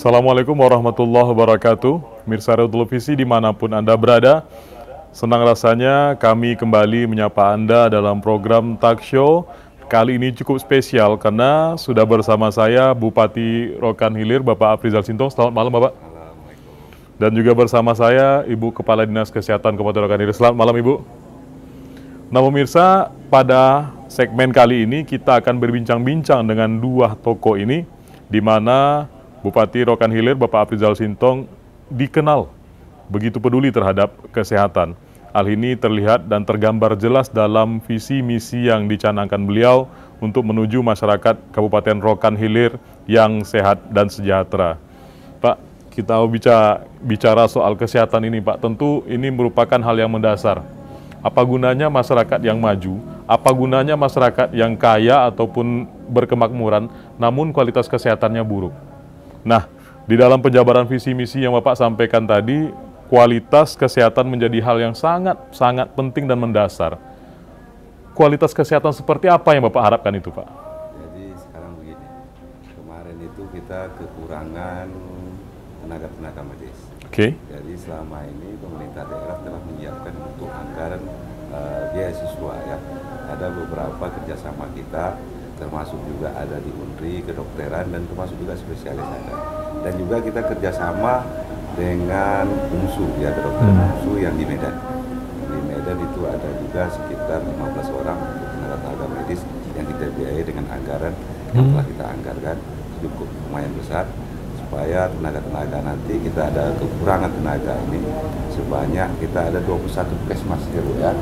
Assalamualaikum warahmatullahi wabarakatuh. Mirsa Radio Televisi dimanapun Anda berada, senang rasanya kami kembali menyapa Anda dalam program Talk Show. Kali ini cukup spesial karena sudah bersama saya Bupati Rokan Hilir, Bapak Afrizal Sintong. Selamat malam, Bapak. Dan juga bersama saya Ibu Kepala Dinas Kesehatan Kabupaten Rokan Hilir. Selamat malam, Ibu. Nah, pemirsa, pada segmen kali ini kita akan berbincang-bincang dengan dua tokoh ini, di mana Bupati Rokan Hilir, Bapak Afrizal Sintong, dikenal begitu peduli terhadap kesehatan. Hal ini terlihat dan tergambar jelas dalam visi misi yang dicanangkan beliau untuk menuju masyarakat Kabupaten Rokan Hilir yang sehat dan sejahtera. Pak, kita bicara soal kesehatan ini, Pak. Tentu ini merupakan hal yang mendasar. Apa gunanya masyarakat yang maju, apa gunanya masyarakat yang kaya ataupun berkemakmuran, namun kualitas kesehatannya buruk. Nah, di dalam penjabaran visi misi yang Bapak sampaikan tadi, kualitas kesehatan menjadi hal yang sangat penting dan mendasar. Kualitas kesehatan seperti apa yang Bapak harapkan itu, Pak? Jadi sekarang begini, kemarin itu kita kekurangan tenaga medis. Oke. Jadi selama ini pemerintah daerah telah menyiapkan untuk anggaran beasiswa ya. Ada beberapa kerjasama kita, termasuk juga ada di UNRI, kedokteran, dan termasuk juga spesialis ada. Dan juga kita kerjasama dengan UNSU, ya, kedokteran UNSU yang di Medan. Di Medan itu ada juga sekitar 15 orang untuk tenaga medis yang kita biayai dengan anggaran yang telah kita anggarkan cukup lumayan besar, supaya tenaga nanti kita ada kekurangan tenaga ini sebanyak kita ada 21 puskesmas ya Bu ya.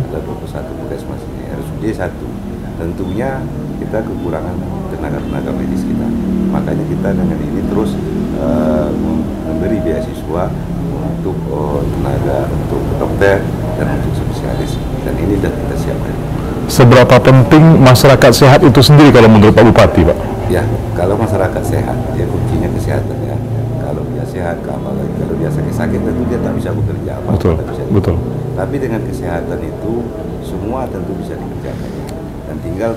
Ada 21 puskesmas ini RSUD 1. Tentunya kita kekurangan tenaga medis kita. Makanya kita dengan ini terus memberi beasiswa untuk tenaga, untuk dokter dan untuk spesialis. Dan ini sudah kita siapkan. Seberapa penting masyarakat sehat itu sendiri kalau menurut Pak Bupati, Pak? Ya, kalau masyarakat sehat, ya kuncinya kesehatan ya. Kalau dia sehat, kalau dia sakit tentu dia tak bisa bekerja apa. Betul. Tapi dengan kesehatan itu semua tentu bisa dikerjakan. Dan tinggal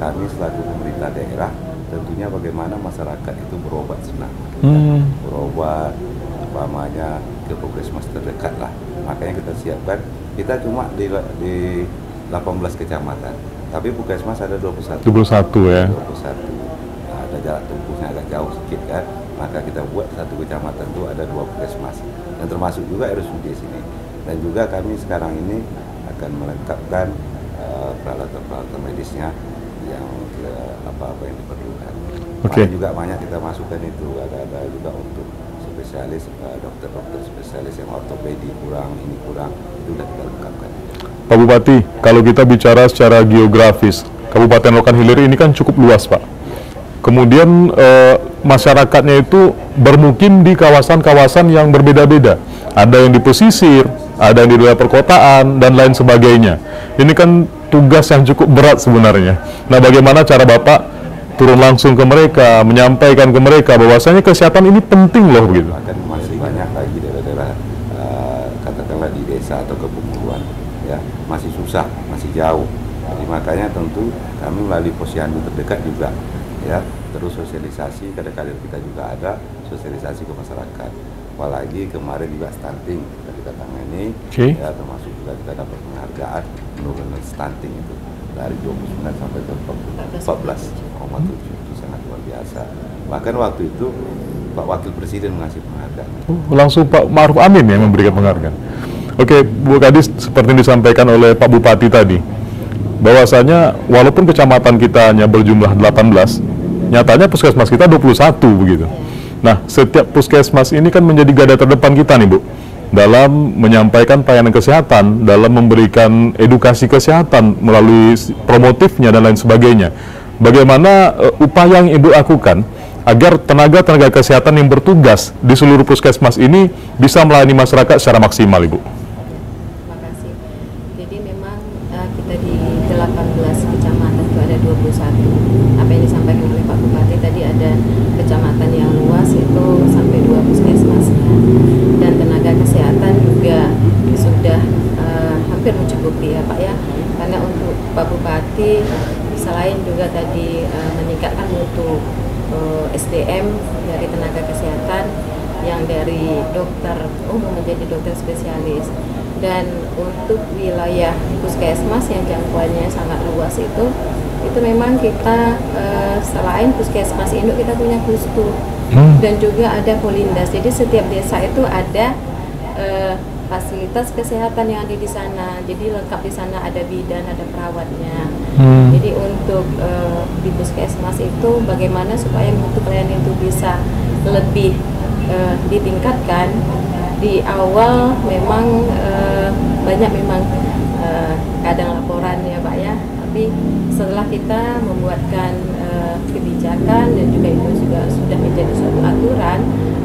kami selaku pemerintah daerah tentunya bagaimana masyarakat itu berobat senang. Berobat umpamanya ke puskesmas terdekat lah. Makanya kita siapkan, kita cuma di 18 kecamatan. Tapi puskesmas ada 21 ya. 21. Nah, ada jarak tempuhnya agak jauh sedikit kan. Maka kita buat satu kecamatan itu ada 2 puskesmas. Dan termasuk juga RSUD sini. Dan juga kami sekarang ini akan melengkapkan peralatan medisnya yang apa yang diperlukan. Juga banyak kita masukkan itu, ada juga untuk spesialis, dokter spesialis yang ortopedi kurang, ini kurang, itu sudah kita lengkapkan. Pak Bupati, kalau kita bicara secara geografis, Kabupaten Rokan Hilir ini kan cukup luas, Pak. Kemudian masyarakatnya itu bermukim di kawasan-kawasan yang berbeda-beda. Ada yang di pesisir, ada yang di wilayah perkotaan, dan lain sebagainya. Ini kan tugas yang cukup berat sebenarnya. Nah, bagaimana cara Bapak turun langsung ke mereka, menyampaikan ke mereka bahwasanya kesehatan ini penting loh begitu? Masih banyak lagi daerah-daerah katakanlah di desa atau kepulauan ya, masih susah, masih jauh. Jadi makanya tentu kami melalui posyandu terdekat juga ya, terus sosialisasi, kadang-kadang kita juga ada sosialisasi ke masyarakat. Apalagi kemarin juga stunting kita tangani, ya, termasuk juga kita dapat penghargaan penurunan stunting itu dari 29 sampai ke 14,7, itu sangat luar biasa. Bahkan waktu itu Pak Wakil Presiden mengasih penghargaan. Langsung Pak Ma'ruf Amin yang memberikan penghargaan. Oke, Bu Kadis, seperti yang disampaikan oleh Pak Bupati tadi, bahwasanya walaupun kecamatan kita hanya berjumlah 18, nyatanya puskesmas kita 21 begitu. Nah, setiap puskesmas ini kan menjadi garda terdepan kita nih, Bu. dalam menyampaikan pelayanan kesehatan, dalam memberikan edukasi kesehatan melalui promotifnya dan lain sebagainya. Bagaimana upaya yang Ibu lakukan agar tenaga-tenaga kesehatan yang bertugas di seluruh puskesmas ini bisa melayani masyarakat secara maksimal, Ibu? Terima kasih. Jadi memang kita di 18 kecamatan itu ada 21. Apa yang disampaikan oleh Pak Bupati tadi, ada kecamatan yang luas itu sampai 2 puskesmas, dan tenaga kesehatan juga sudah hampir mencukupi ya Pak ya, karena untuk Pak Bupati selain juga tadi meningkatkan mutu SDM dari tenaga kesehatan yang dari dokter umum menjadi dokter spesialis, dan untuk wilayah puskesmas yang jangkauannya sangat luas itu memang kita selain puskesmas induk kita punya pustu dan juga ada polindas. Jadi setiap desa itu ada fasilitas kesehatan yang ada di sana. Jadi lengkap di sana, ada bidan, ada perawatnya. Jadi untuk di puskesmas itu bagaimana supaya mutu pelayanan itu bisa lebih ditingkatkan. Di awal memang banyak memang kadang laporan ya Pak ya, tapi setelah kita membuatkan kebijakan dan juga itu juga sudah menjadi suatu aturan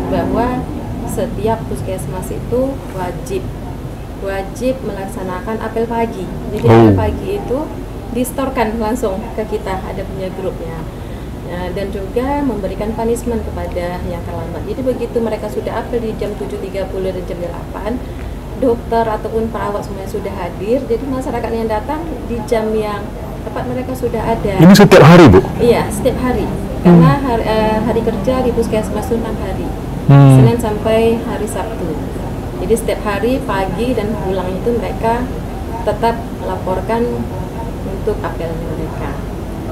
bahwa setiap puskesmas itu wajib melaksanakan apel pagi. Jadi apel pagi itu distorkan langsung ke kita, ada punya grupnya. Dan juga memberikan punishment kepada yang terlambat. Jadi begitu mereka sudah apel di jam 7.30 dan jam 8, dokter ataupun perawat semuanya sudah hadir, jadi masyarakat yang datang di jam yang tepat mereka sudah ada. Ini setiap hari, Bu? Iya, setiap hari. Karena hari kerja di puskesmas itu 6 hari. Senin sampai hari Sabtu. Jadi setiap hari pagi dan pulang itu mereka tetap laporkan untuk apelnya mereka.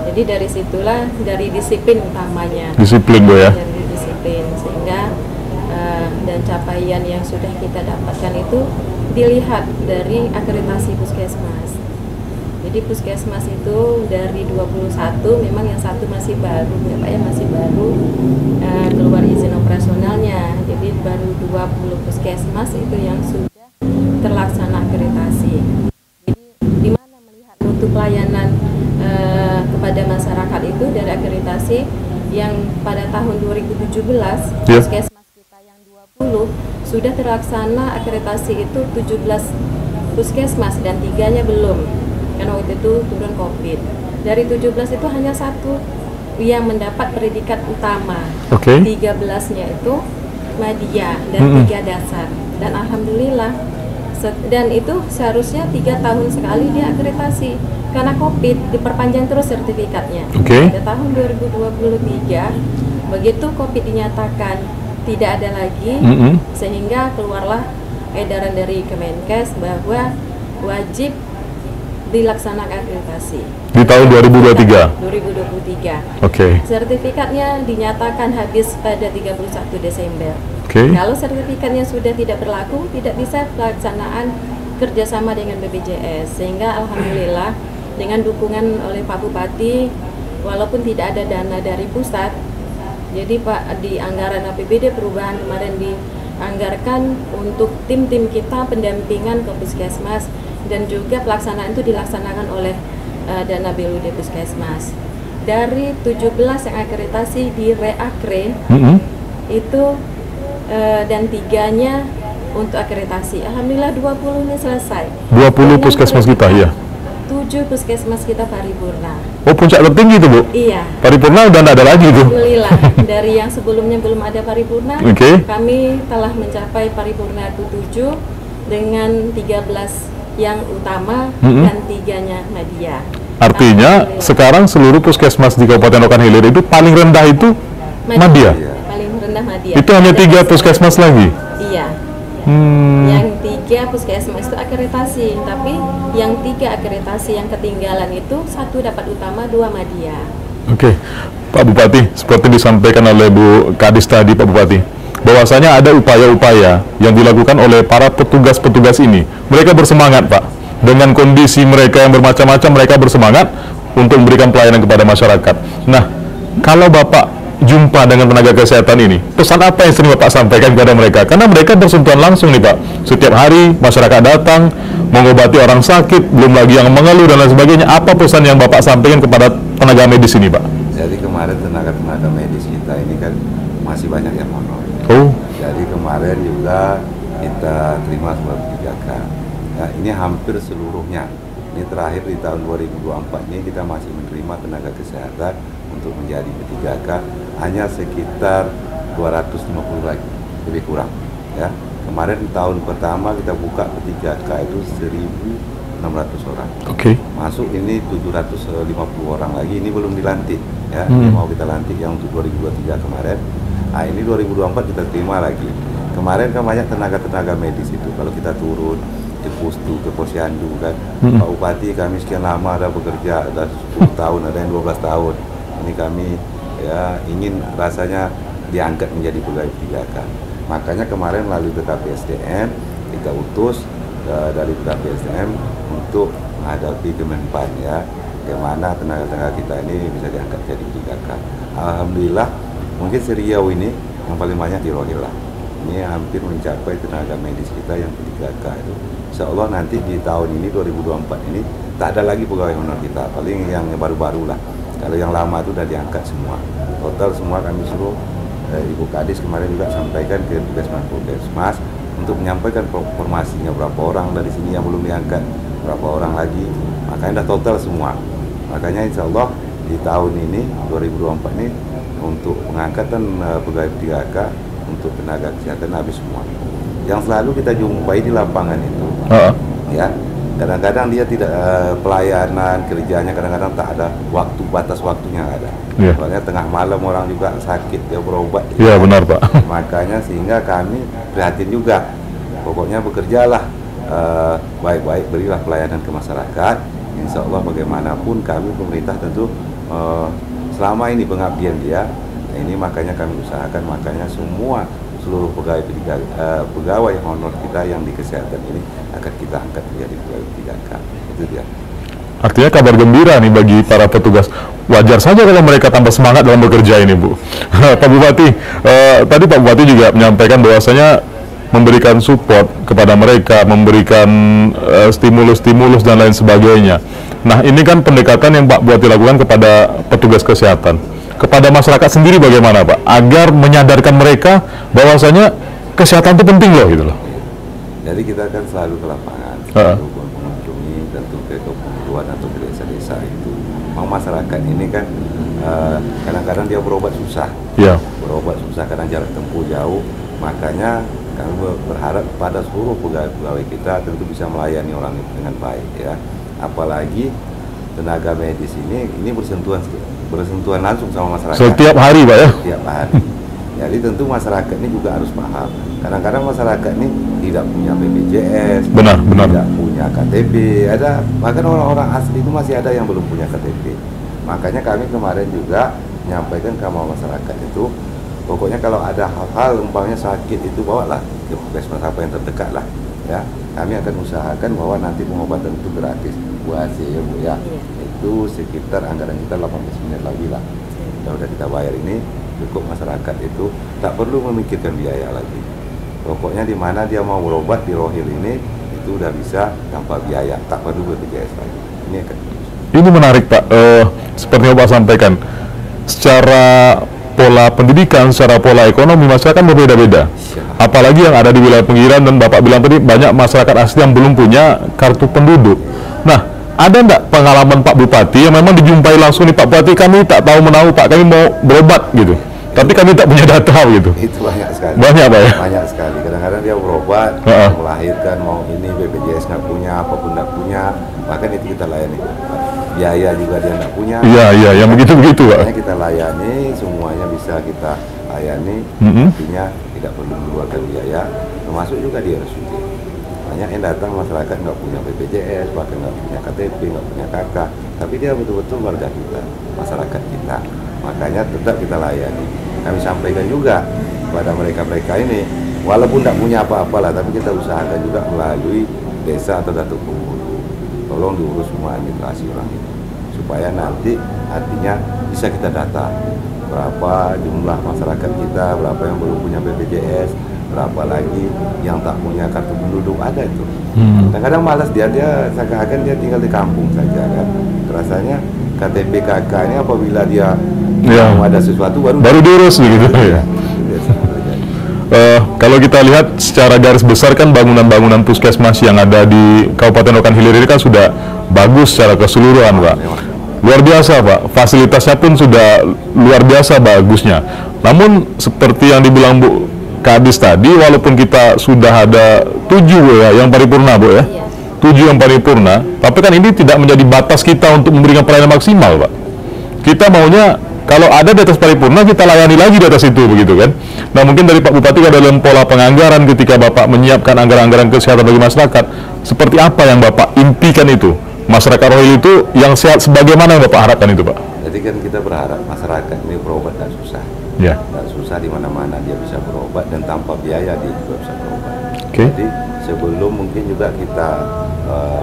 Jadi dari situlah, dari disiplin utamanya. Disiplin, Bu ya? Dari disiplin, sehingga dan capaian yang sudah kita dapatkan itu dilihat dari akreditasi puskesmas. Jadi puskesmas itu dari 21, memang yang satu masih baru ya Pak ya, masih baru keluar izin operasionalnya. Jadi baru 20 puskesmas itu yang sudah terlaksana akreditasi. Jadi di mana melihat mutu pelayanan kepada masyarakat itu dari akreditasi yang pada tahun 2017 puskesmas kita yang 20 sudah terlaksana akreditasi itu 17 puskesmas dan 3-nya belum, karena waktu itu turun COVID. Dari 17 itu hanya 1 yang mendapat predikat utama, 13-nya itu media dan 3 dasar, dan alhamdulillah. Dan itu seharusnya 3 tahun sekali dia akreditasi, karena COVID diperpanjang terus sertifikatnya. Pada tahun 2023 begitu COVID dinyatakan tidak ada lagi, sehingga keluarlah edaran dari Kemenkes bahwa wajib dilaksanakan akreditasi di tahun 2023. Sertifikatnya dinyatakan habis pada 31 Desember. Kalau sertifikatnya sudah tidak berlaku, tidak bisa pelaksanaan kerjasama dengan BPJS, sehingga alhamdulillah dengan dukungan oleh Pak Bupati, walaupun tidak ada dana dari pusat, jadi Pak di anggaran APBD perubahan kemarin dianggarkan untuk tim-tim kita pendampingan ke puskesmas, dan juga pelaksanaan itu dilaksanakan oleh dana BLUD puskesmas. Dari 17 yang akreditasi di reakre itu dan 3-nya untuk akreditasi. Alhamdulillah 20-nya selesai. 20 puskesmas kita ya. 7 puskesmas kita paripurna. Oh, puncak tertinggi itu, Bu? Iya. Paripurna udah nggak ada lagi tuh. Alhamdulillah. Dari yang sebelumnya belum ada paripurna, kami telah mencapai paripurna 7 dengan 13 yang utama dan 3-nya media. Artinya sekarang seluruh puskesmas di Kabupaten Rokan Hilir itu paling rendah itu media. Paling rendah media. Itu hanya 3 puskesmas lagi. Iya. Yang 3 puskesmas itu akreditasi, tapi yang 3 akreditasi yang ketinggalan itu 1 dapat utama, 2 media. Pak Bupati, seperti disampaikan oleh Bu Kadis tadi, Pak Bupati, bahwasanya ada upaya-upaya yang dilakukan oleh para petugas-petugas ini. Mereka bersemangat, Pak. Dengan kondisi mereka yang bermacam-macam, mereka bersemangat untuk memberikan pelayanan kepada masyarakat. Nah, kalau Bapak jumpa dengan tenaga kesehatan ini, pesan apa yang sering Bapak sampaikan kepada mereka? Karena mereka bersentuhan langsung nih Pak. Setiap hari masyarakat datang mengobati orang sakit, belum lagi yang mengeluh dan lain sebagainya. Apa pesan yang Bapak sampaikan kepada tenaga medis ini Pak? Jadi kemarin tenaga medis kita ini kan masih banyak yang honor. Oh. Jadi kemarin juga kita terima surat 3K. Ya, ini hampir seluruhnya. Ini terakhir di tahun 2024 ini kita masih menerima tenaga kesehatan untuk menjadi P3K hanya sekitar 250 lagi, lebih kurang. Ya, kemarin tahun pertama kita buka P3K itu 1.600 orang. Oke. Masuk ini 750 orang lagi, ini belum dilantik. Ya, ini mau kita lantik yang untuk 2023 kemarin. Nah, ini 2024 kita terima lagi. Kemarin kan banyak tenaga medis itu, kalau kita turun ke Pustu, ke Posyandu kan, Pak Bupati kami sekian lama ada bekerja, ada 10 tahun, ada yang 12 tahun. Ini kami ya ingin rasanya diangkat menjadi pegawai 3K. Makanya kemarin melalui PKP SDM kita utus dari PKP SDM untuk menghadapi Kemenpan ya, bagaimana tenaga-tenaga kita ini bisa diangkat jadi 3K. Alhamdulillah mungkin Seriau ini yang paling banyak di Rohil lah. Ini hampir mencapai tenaga medis kita yang 3K itu. Insya Allah nanti di tahun ini 2024 ini tak ada lagi pegawai honor kita, paling yang baru-baru lah. Kalau yang lama itu udah diangkat semua. Total semua kami suruh Ibu Kadis kemarin juga sampaikan ke Puskesmas untuk menyampaikan informasinya berapa orang dari sini yang belum diangkat, berapa orang lagi. Makanya udah total semua. Makanya insya Allah di tahun ini 2024 ini untuk pengangkatan pegawai 3K untuk tenaga kesehatan habis semua. Yang selalu kita jumpai di lapangan itu, ya kadang-kadang dia tidak pelayanan kerjanya kadang-kadang tak ada waktu, batas waktunya ada. Soalnya tengah malam orang juga sakit dia berobat. Iya benar Pak. Makanya sehingga kami prihatin juga. Pokoknya bekerjalah baik-baik, berilah pelayanan ke masyarakat. Insya Allah bagaimanapun kami pemerintah tentu selama ini pengabdian dia. Ini makanya kami usahakan, makanya seluruh pegawai honor kita yang di kesehatan ini akan kita angkat menjadi pegawai 3K. Itu dia. Artinya kabar gembira nih bagi para petugas. Wajar saja kalau mereka tambah semangat dalam bekerja ini, Bu. Pak Bupati, tadi Pak Bupati juga menyampaikan bahwasanya memberikan support kepada mereka, memberikan stimulus-stimulus dan lain sebagainya. Nah, ini kan pendekatan yang Pak Bupati lakukan kepada petugas kesehatan. Kepada masyarakat sendiri bagaimana Pak? Agar menyadarkan mereka bahwasanya kesehatan itu penting loh gitu loh. Jadi kita kan selalu ke lapangan, selalu mengunjungi tentu ke kebutuhan atau ke desa-desa itu. Memang masyarakat ini kan kadang-kadang dia berobat susah. Iya. Berobat susah, kadang jarak tempuh jauh. Makanya kami berharap pada seluruh pegawai kita tentu bisa melayani orang itu dengan baik ya. Apalagi tenaga medis ini bersentuhan langsung sama masyarakat. Setiap hari Pak ya? Setiap hari. Jadi tentu masyarakat ini juga harus paham. Kadang-kadang masyarakat ini tidak punya BPJS, tidak punya KTP, bahkan orang-orang asli itu masih ada yang belum punya KTP. Makanya kami kemarin juga menyampaikan ke masyarakat itu, pokoknya kalau ada hal-hal umpamanya sakit itu bawalah ke puskesmas apa yang terdekat lah. Ya, kami akan usahakan bahwa nanti pengobatan itu gratis. Bu Asyik ya Bu ya. Itu sekitar anggaran kita 18 miliar lagi lah. Udah kita bayar ini cukup, masyarakat itu tak perlu memikirkan biaya lagi. Pokoknya di mana dia mau berobat di Rohil ini itu udah bisa tanpa biaya, tak perlu BPJS lagi. Ini menarik Pak. Seperti yang Pak sampaikan, secara pola pendidikan, secara pola ekonomi masyarakat berbeda-beda. Apalagi yang ada di wilayah pinggiran, dan Bapak bilang tadi banyak masyarakat asli yang belum punya kartu penduduk. Nah, ada enggak pengalaman Pak Bupati yang memang dijumpai langsung nih, Pak Bupati kami tak tahu menahu Pak, kami mau berobat gitu, tapi kami tak punya data gitu? Itu banyak sekali. Banyak Pak ya? Banyak sekali. Kadang-kadang dia berobat, melahirkan, mau ini BPJS nggak punya, apapun nggak punya, bahkan itu kita layani. Biaya juga dia nggak punya. Iya, yang begitu-begitu Pak. Kita layani, semuanya bisa kita layani, artinya tidak perlu mengeluarkan biaya, termasuk juga di RSUD. Banyak yang datang masyarakat nggak punya BPJS, bahkan nggak punya KTP, nggak punya KK, tapi dia betul-betul warga kita, masyarakat kita. Makanya tetap kita layani. Kami sampaikan juga kepada mereka-mereka ini, walaupun tidak punya apa-apa lah, tapi kita usahakan juga melalui desa atau datuk penghulu. Tolong diurus semua administrasi orang ini, supaya nanti artinya bisa kita data berapa jumlah masyarakat kita, berapa yang belum punya BPJS, berapa lagi yang tak punya kartu penduduk, ada itu. Kadang-kadang malas dia seakan-akan dia tinggal di kampung saja kan. Rasanya KTP KK ini apabila dia mau ada sesuatu baru diurus begitu ya. Kalau kita lihat secara garis besar kan bangunan-bangunan puskesmas yang ada di Kabupaten Rokan Hilir ini kan sudah bagus secara keseluruhan, Pak. Luar biasa, Pak. Fasilitasnya pun sudah luar biasa bagusnya. Namun seperti yang dibilang Bu Kadis tadi, walaupun kita sudah ada 7 Bu, ya, yang paripurna Bu ya, 7 yang paripurna, tapi kan ini tidak menjadi batas kita untuk memberikan pelayanan maksimal, Pak. Kita maunya kalau ada di atas paripurna kita layani lagi di atas itu, begitu kan. Nah, mungkin dari Pak Bupati dalam pola penganggaran ketika Bapak menyiapkan anggaran-anggaran kesehatan bagi masyarakat, seperti apa yang Bapak impikan itu? Masyarakat Rohil itu yang sehat sebagaimana yang Bapak harapkan itu, Pak? Jadi kan kita berharap masyarakat ini berobat tidak susah. Ya. Tidak susah di mana-mana dia bisa berobat dan tanpa biaya dia juga bisa berobat. Jadi sebelum mungkin juga kita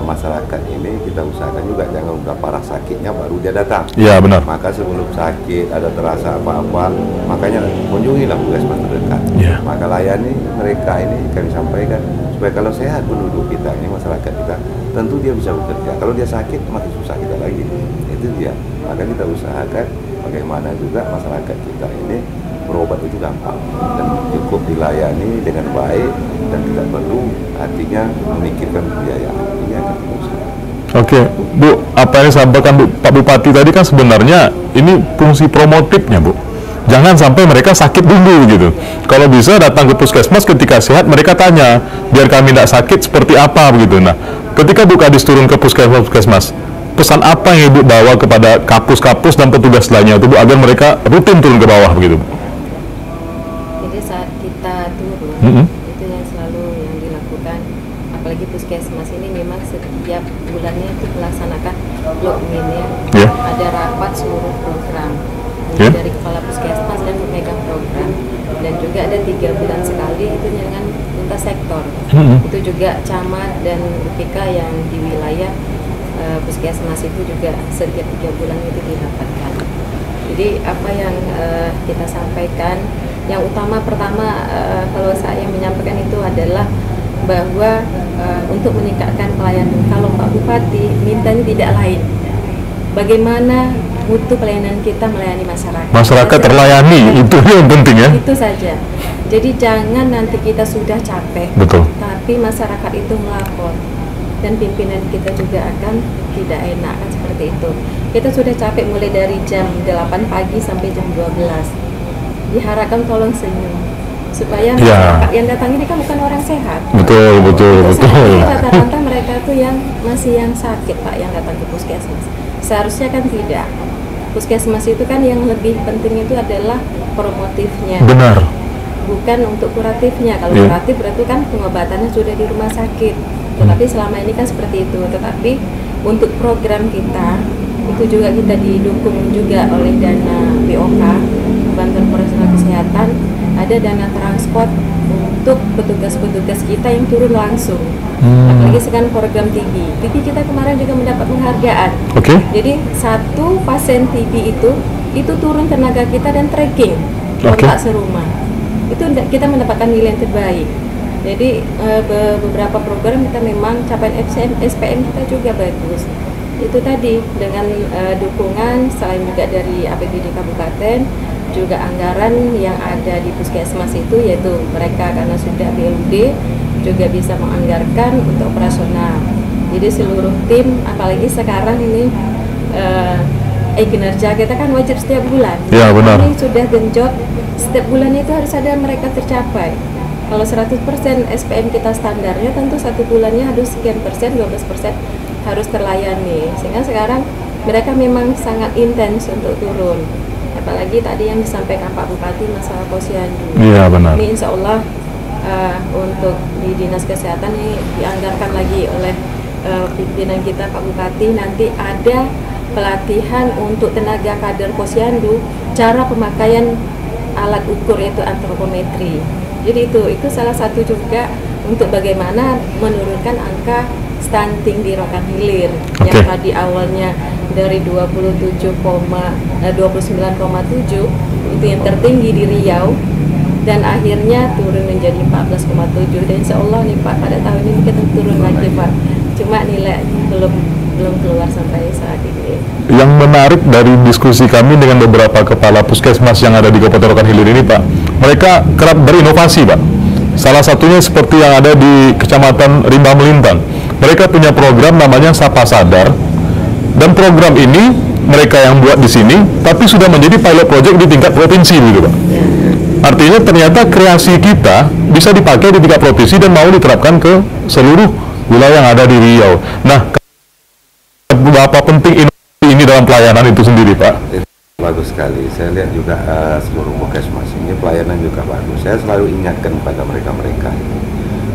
masyarakat ini kita usahakan juga jangan udah parah sakitnya baru dia datang. Iya benar. Maka sebelum sakit ada terasa apa-apa, makanya kunjungilah puskesmas terdekat. Ya. Maka layani mereka ini kami sampaikan supaya kalau sehat penduduk kita ini masyarakat kita tentu dia bisa bekerja. Kalau dia sakit makin susah kita lagi. Itu dia. Maka kita usahakan bagaimana juga masyarakat kita ini berobat itu gampang dan cukup dilayani dengan baik dan tidak perlu artinya memikirkan biaya. Ini akan berusaha. Oke, Bu, apa yang disampaikan Pak Bupati tadi kan sebenarnya ini fungsi promotifnya, Bu. Jangan sampai mereka sakit dulu gitu. Kalau bisa datang ke puskesmas ketika sehat, mereka tanya, biar kami tidak sakit seperti apa begitu. Nah, ketika Bu Kadis turun ke puskesmas, pesan apa yang Ibu bawa kepada kapus-kapus dan petugas lainnya itu, Bu, agar mereka rutin turun ke bawah begitu, Bu? Jadi saat kita turun, itu yang selalu yang dilakukan, apalagi puskesmas ini memang setiap bulannya itu melaksanakan login ya. Ada rapat seluruh program dari kepala puskesmas dan pemegang program, dan juga ada 3 bulan sekali itu dengan lintas sektor. Itu juga camat dan UPK yang di wilayah puskesmas itu juga setiap 3 bulan itu dirapatkan. Jadi apa yang kita sampaikan, yang utama pertama kalau saya menyampaikan itu adalah bahwa untuk meningkatkan pelayanan, kalau Pak Bupati mintanya tidak lain, bagaimana mutu pelayanan kita melayani masyarakat. Masyarakat terlayani, itu yang penting ya. Itu saja. Jadi jangan nanti kita sudah capek, tapi masyarakat itu melapor. Dan pimpinan kita juga akan tidak enak kan seperti itu. Kita sudah capek mulai dari jam 8 pagi sampai jam 12. Diharapkan tolong senyum supaya masyarakat yang datang ini kan bukan orang sehat. Betul. Rata-rata mereka tuh yang masih yang sakit, Pak, yang datang ke puskesmas. Seharusnya kan tidak. Puskesmas itu kan yang lebih penting itu adalah promotifnya. Benar. Bukan untuk kuratifnya. Kalau kuratif berarti kan pengobatannya sudah di rumah sakit. Tetapi selama ini kan seperti itu. Tetapi untuk program kita itu juga kita didukung juga oleh dana BOK, Bantuan Operasional Kesehatan, ada dana transport untuk petugas-petugas kita yang turun langsung. Apalagi sekarang program TB kita kemarin juga mendapat penghargaan. Jadi 1 pasien TB itu turun tenaga kita dan tracking kontak serumah. Itu kita mendapatkan nilai yang terbaik. Jadi beberapa program kita memang capaian SPM kita juga bagus. Itu tadi dengan dukungan selain juga dari APBD Kabupaten, juga anggaran yang ada di puskesmas itu, yaitu mereka karena sudah BLD juga bisa menganggarkan untuk operasional. Jadi seluruh tim, apalagi sekarang ini kinerja kita kan wajib setiap bulan. Ya benar. Ini sudah genjot, setiap bulan itu harus ada mereka tercapai. Kalau 100% SPM kita standarnya tentu 1 bulannya harus sekian persen, 12% harus terlayani. Sehingga sekarang mereka memang sangat intens untuk turun. Apalagi tadi yang disampaikan Pak Bupati masalah posyandu. Iya benar. Ini insya Allah untuk di Dinas Kesehatan ini dianggarkan lagi oleh pimpinan kita Pak Bupati, nanti ada pelatihan untuk tenaga kader posyandu, cara pemakaian alat ukur yaitu antropometri. Jadi itu salah satu juga untuk bagaimana menurunkan angka stunting di Rokan Hilir Oke. yang tadi awalnya dari 29,7 itu yang tertinggi di Riau, dan akhirnya turun menjadi 14,7, dan insya Allah nih Pak pada tahun ini kita turun lagi Pak, cuma nilai belum keluar sampai saat ini. Yang menarik dari diskusi kami dengan beberapa kepala puskesmas yang ada di Kabupaten Rokan Hilir ini Pak, mereka kerap berinovasi Pak. Salah satunya seperti yang ada di Kecamatan Rimba Melintang. Mereka punya program namanya Sapa Sadar, dan program ini mereka yang buat di sini, tapi sudah menjadi pilot project di tingkat provinsi gitu Pak. Artinya ternyata kreasi kita bisa dipakai di tingkat provinsi dan mau diterapkan ke seluruh wilayah yang ada di Riau. Nah, berapa penting ini dalam pelayanan itu sendiri Pak? Bagus sekali, saya lihat juga seluruh puskesmas ini pelayanan juga bagus. Saya selalu ingatkan pada mereka-mereka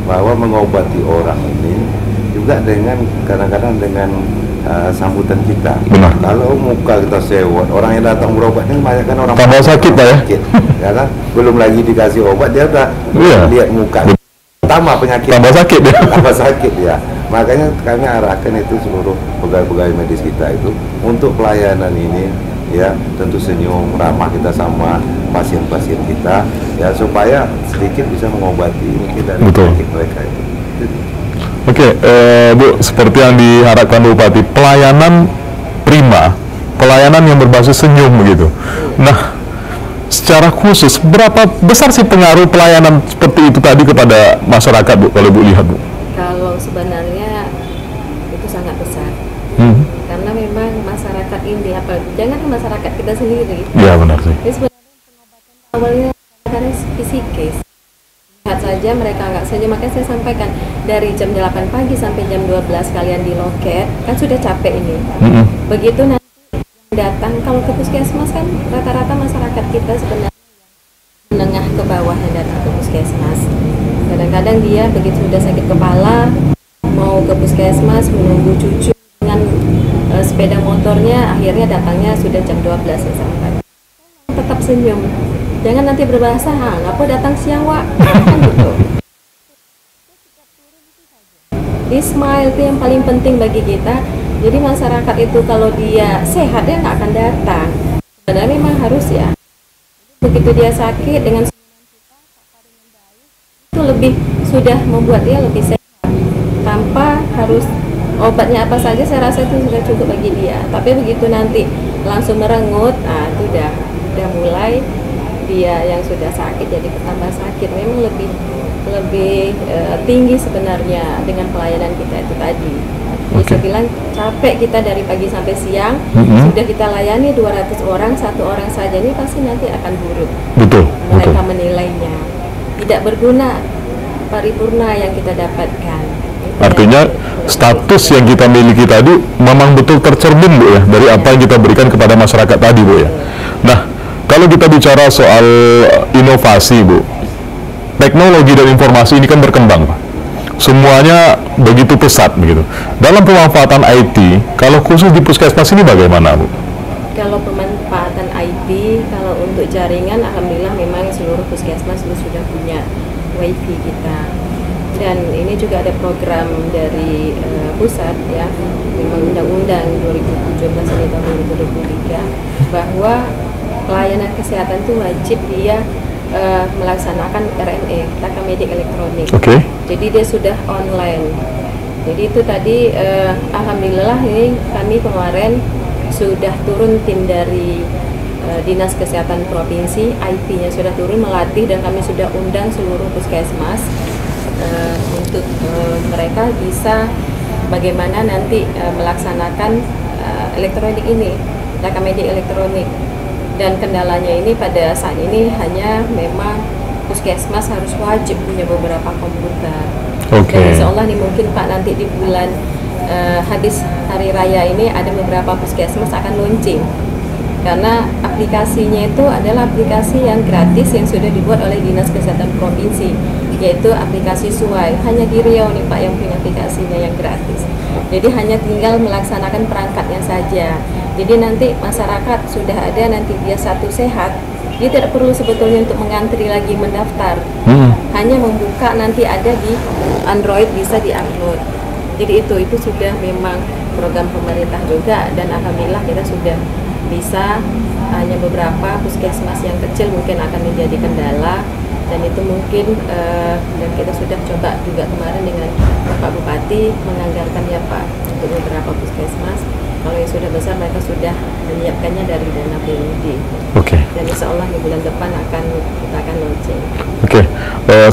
bahwa mengobati orang ini juga dengan kadang-kadang dengan sambutan kita. Benar. Kalau muka kita sewot, orang yang datang berobat ini banyak kan orang Tambah sakit, Pak, ya? Ya kan? Belum lagi dikasih obat dia udah Iya. lihat muka tambah penyakit, Tambah sakit ya. tambah sakit ya. Makanya kami arahkan itu seluruh pegawai-pegawai medis kita itu untuk pelayanan ini ya, tentu senyum ramah kita sama pasien-pasien kita ya, supaya sedikit bisa mengobati mungkin dari Betul. penyakit mereka itu. Oke, Bu, seperti yang diharapkan Bupati, pelayanan prima, pelayanan yang berbasis senyum begitu. Nah, secara khusus, berapa besar sih pengaruh pelayanan seperti itu tadi kepada masyarakat, Bu, kalau Bu lihat, Bu? Kalau sebenarnya itu sangat besar, karena memang masyarakat ini, jangan masyarakat kita sendiri. Iya, benar sih. Ini sebenarnya pengobatan awalnya karena psikis. Lihat saja mereka nggak saja, makanya saya sampaikan dari jam 8 pagi sampai jam 12 kalian di loket, kan sudah capek ini. Begitu nanti yang datang, kalau ke puskesmas kan rata-rata masyarakat kita sebenarnya menengah ke bawah yang datang ke puskesmas. Kadang-kadang dia begitu sudah sakit kepala, mau ke puskesmas menunggu cucu dengan sepeda motornya, akhirnya datangnya sudah jam 12 ya sampai. Tetap senyum, jangan nanti berbahasa, ngapa datang siang Wak, kan gitu. Di smile itu yang paling penting bagi kita. Jadi masyarakat itu kalau dia sehat dia nggak akan datang. Sebenarnya memang harus ya. Begitu dia sakit dengan itu lebih sudah membuat dia lebih sehat, tanpa harus obatnya apa saja, saya rasa itu sudah cukup bagi dia. Tapi begitu nanti langsung merengut, itu udah mulai dia yang sudah sakit jadi bertambah sakit. Memang lebih tinggi sebenarnya dengan pelayanan kita itu tadi. Jadi saya bilang capek kita dari pagi sampai siang, sudah kita layani 200 orang, satu orang saja ini pasti nanti akan buruk. Betul. Mereka menilainya tidak berguna, paripurna yang kita dapatkan. Artinya status yang kita miliki tadi memang betul tercermin, Bu, ya, dari apa yang kita berikan kepada masyarakat tadi, Bu, ya. Nah, kalau kita bicara soal inovasi, Bu, teknologi dan informasi ini kan berkembang, Pak. Semuanya begitu pesat begitu. Dalam pemanfaatan IT, kalau khusus di puskesmas ini bagaimana, Bu? Kalau pemanfaatan IT, kalau untuk jaringan, alhamdulillah memang seluruh puskesmas sudah punya WiFi kita. Dan ini juga ada program dari pusat ya, memang Undang-Undang 2017 ini tahun 2023, bahwa pelayanan kesehatan itu wajib dia melaksanakan RME, Rekamedik Elektronik. Jadi dia sudah online. Jadi itu tadi alhamdulillah ini kami kemarin sudah turun tim dari Dinas Kesehatan Provinsi, IT-nya sudah turun melatih, dan kami sudah undang seluruh puskesmas untuk mereka bisa bagaimana nanti melaksanakan elektronik ini, Rekamedik Elektronik. Dan kendalanya ini pada saat ini hanya memang puskesmas harus wajib punya beberapa komputer. Dan insya Allah nih mungkin Pak nanti di bulan habis hari raya ini ada beberapa puskesmas akan launching, karena aplikasinya itu adalah aplikasi yang gratis yang sudah dibuat oleh Dinas Kesehatan Provinsi, yaitu aplikasi Suai. Hanya di Riau nih Pak yang punya aplikasinya yang gratis. Jadi hanya tinggal melaksanakan perangkatnya saja. Jadi nanti masyarakat sudah ada, nanti dia satu sehat, dia tidak perlu sebetulnya untuk mengantri lagi mendaftar. Hanya membuka, nanti ada di Android, bisa di-upload. Jadi itu sudah memang program pemerintah juga, dan alhamdulillah kita sudah bisa. Hanya beberapa puskesmas yang kecil mungkin akan menjadi kendala, dan itu mungkin dan kita sudah coba juga kemarin dengan Pak Bupati menganggarkan ya Pak untuk beberapa puskesmas. Kalau yang sudah besar mereka sudah menyiapkannya dari dana BUD. Dan insya Allah di bulan depan kita akan launching.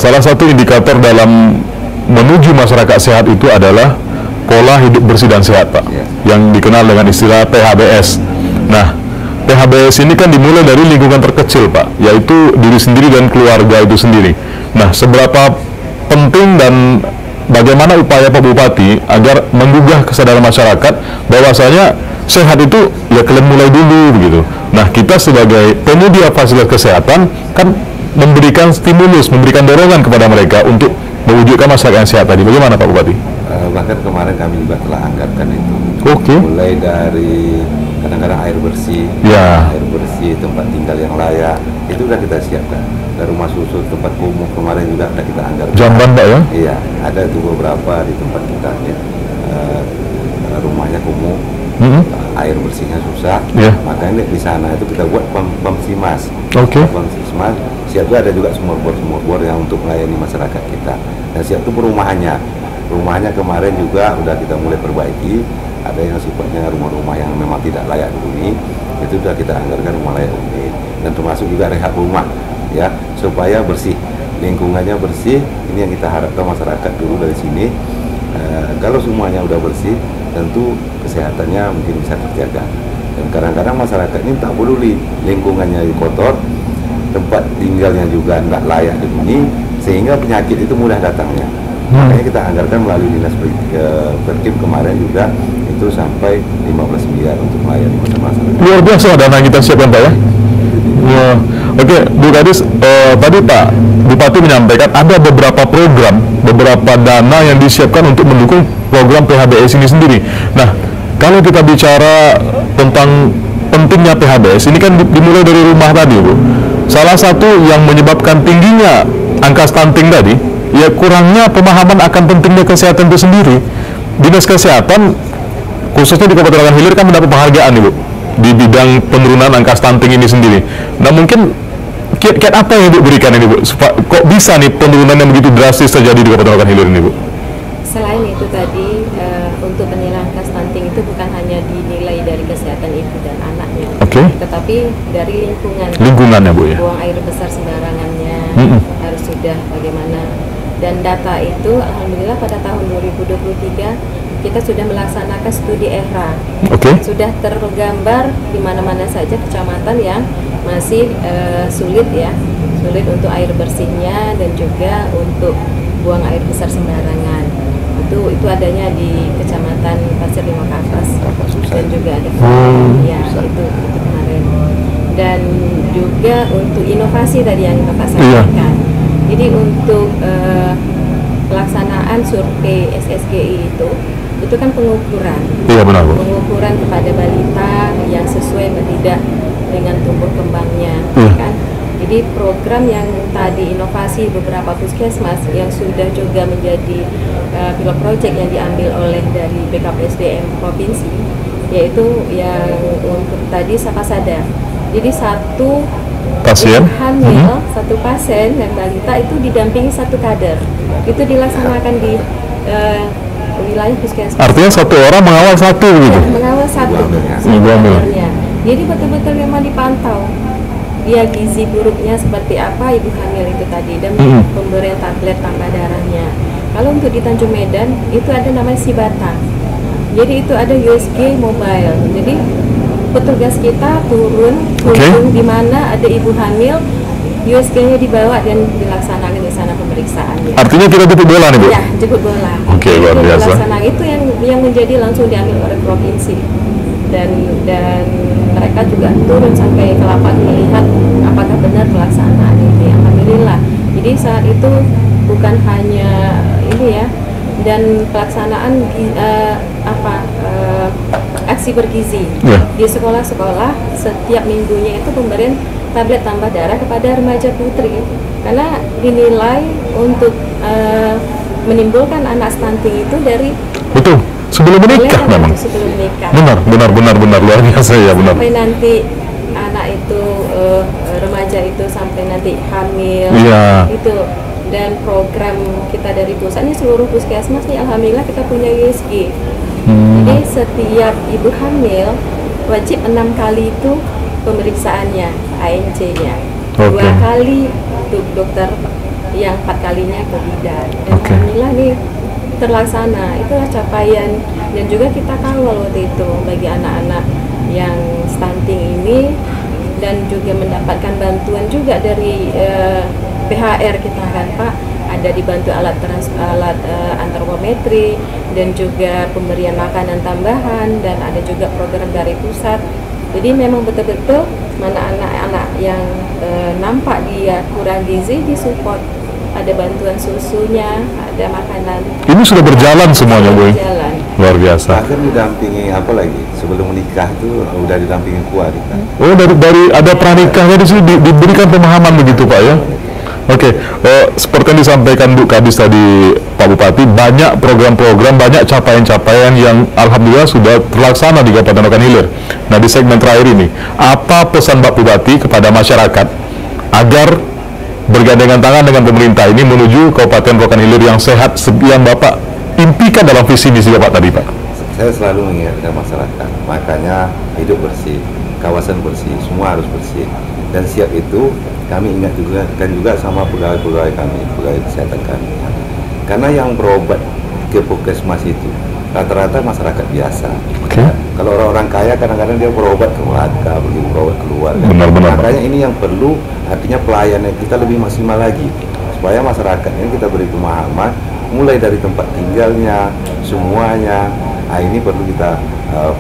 Salah satu indikator dalam menuju masyarakat sehat itu adalah pola hidup bersih dan sehat, Pak, yang dikenal dengan istilah PHBS. Nah, PHBS ini kan dimulai dari lingkungan terkecil, Pak, yaitu diri sendiri dan keluarga itu sendiri. Nah, seberapa penting dan bagaimana upaya Pak Bupati agar menggugah kesadaran masyarakat bahwasanya sehat itu ya kalian mulai dulu begitu. Nah, kita sebagai penyedia fasilitas kesehatan kan memberikan stimulus, memberikan dorongan kepada mereka untuk mewujudkan masyarakat yang sehat tadi. Bagaimana Pak Bupati? Bahkan kemarin kami juga telah anggarkan itu. Mulai dari kadang-kadang air bersih, tempat tinggal yang layak, itu sudah kita siapkan. Dari rumah susu, tempat kumuh kemarin juga sudah kita anggarkan. Jamban, Pak, ya? Iya, ada itu beberapa di tempat kita ya. Rumahnya kumuh, air bersihnya susah, makanya di sana itu kita buat pam simas. Pam simas, siap itu ada juga sumur-bor yang untuk melayani masyarakat kita. Dan siap itu rumahnya kemarin juga udah kita mulai perbaiki. Ada yang sifatnya rumah-rumah yang memang tidak layak dihuni, itu sudah kita anggarkan rumah layak huni, dan termasuk juga rehab rumah ya, supaya bersih, lingkungannya bersih. Ini yang kita harapkan masyarakat dulu dari sini. Kalau semuanya udah bersih, tentu kesehatannya mungkin bisa terjaga. Dan kadang-kadang masyarakat ini tak peduli lingkungannya kotor, tempat tinggalnya juga tidak layak dihuni, sehingga penyakit itu mudah datangnya. Makanya kita anggarkan melalui dinas Perkim kemarin juga itu sampai 15 miliar untuk melayani masyarakat. Luar biasa dana kita siapkan, Pak, ya. Bu Kadis, tadi Pak Bupati menyampaikan ada beberapa program, beberapa dana yang disiapkan untuk mendukung program PHBS ini sendiri. Nah, kalau kita bicara tentang pentingnya PHBS, ini kan dimulai dari rumah tadi, Bu. Salah satu yang menyebabkan tingginya angka stunting tadi, ya kurangnya pemahaman akan pentingnya kesehatan itu sendiri. Dinas Kesehatan, khususnya di Kabupaten Rokan Hilir, kan mendapat penghargaan, Ibu, di bidang penurunan angka stunting ini sendiri. Nah, mungkin kiat-kiat apa yang Ibu berikan ini, Bu? Kok bisa nih penurunan yang begitu drastis terjadi di Kabupaten Rokan Hilir ini, Bu? Selain itu tadi, untuk penilaian angka stunting itu bukan hanya dinilai dari kesehatan ibu dan anaknya, tetapi dari lingkungannya, Bu, ya. Buang air besar sembarangannya harus sudah bagaimana. Dan data itu, alhamdulillah pada tahun 2023 kita sudah melaksanakan studi EHRA. Sudah tergambar di mana-mana saja kecamatan yang masih sulit untuk air bersihnya dan juga untuk buang air besar sembarangan. Itu adanya di Kecamatan Pasir Lima Kapas dan juga ada itu kemarin. Dan juga untuk inovasi tadi yang Bapak sampaikan. Jadi untuk pelaksanaan survei SSGI itu kan pengukuran. Iya, benar, Bu. Pengukuran kepada balita yang sesuai atau tidak dengan tumbuh kembangnya, kan? Jadi program yang tadi inovasi beberapa puskesmas yang sudah juga menjadi pilot project yang diambil oleh dari BKPSDM provinsi, yaitu yang untuk tadi Sapasada. Jadi satu pasien hamil, satu pasien dan balita itu didampingi satu kader. Itu dilaksanakan di wilayah puskesmas. Artinya satu orang mengawal satu gitu? Ya, mengawal satu kadernya. Jadi betul-betul memang dipantau dia gizi buruknya seperti apa ibu hamil itu tadi, dan pemberian tablet tambah darahnya. Kalau untuk di Tanjung Medan itu ada namanya Sibata. Jadi itu ada USG mobile. Jadi petugas kita turun di mana ada ibu hamil, USG-nya dibawa dan dilaksanakan di sana pemeriksaannya. Artinya kita jemput bola nih, Bu? Ya, jemput bola. Luar biasa. Itu yang menjadi langsung diambil oleh provinsi. Dan mereka juga turun sampai ke lapangan melihat apakah benar pelaksanaan ini. Alhamdulillah. Jadi saat itu bukan hanya ini ya, dan pelaksanaan aksi bergizi di sekolah-sekolah setiap minggunya itu pemberian tablet tambah darah kepada remaja putri, karena dinilai untuk menimbulkan anak stunting itu dari Betul. Sebelum menikah Boleh memang. bantu sebelum nikah. Benar luar biasa ya, benar. Sampai nanti anak itu remaja itu sampai nanti hamil. Iya. Itu, dan program kita dari pusat ini seluruh puskesmas nih alhamdulillah kita punya USG. Jadi setiap ibu hamil wajib 6 kali itu pemeriksaannya ANC-nya. 2 kali untuk dokter, yang 4 kalinya ke bidan. Dan alhamdulillah nih terlaksana. Itulah capaian, dan juga kita kawal waktu itu bagi anak-anak yang stunting ini, dan juga mendapatkan bantuan juga dari PHR kita kan Pak, ada dibantu alat antropometri dan juga pemberian makanan tambahan, dan ada juga program dari pusat. Jadi memang betul-betul mana anak-anak yang nampak dia kurang gizi disupport, ada bantuan susunya, ada makanan. Ini sudah berjalan semuanya, Bu. Berjalan. Luar biasa. Bahkan didampingi apa lagi? Sebelum menikah tuh udah didampingi keluarga. Oh, dari ada pranikahnya di sini diberikan pemahaman begitu, Pak ya. Oke, seperti yang disampaikan Bu Kadis tadi, Pak Bupati, banyak program-program, banyak capaian-capaian yang alhamdulillah sudah terlaksana di Kabupaten Rokan Hilir. Nah, di segmen terakhir ini, apa pesan Pak Bupati kepada masyarakat agar bergandengan tangan dengan pemerintah ini menuju Kabupaten Rokan Hilir yang sehat, yang Bapak impikan dalam visi misi Bapak tadi, Pak? Saya selalu mengingatkan masyarakat, makanya hidup bersih, kawasan bersih, semua harus bersih. Dan siap itu kami ingat juga sama pegawai-pegawai kami, pegawai kesehatan kami. Karena yang berobat ke puskesmas itu rata-rata masyarakat biasa. Kalau orang-orang kaya kadang-kadang dia berobat ke Melaka, pergi berobat keluar. Benar-benar. Makanya ini yang perlu, artinya pelayanan kita lebih maksimal lagi, supaya masyarakat ini kita beri pemahaman, mulai dari tempat tinggalnya, semuanya. Nah, ini perlu kita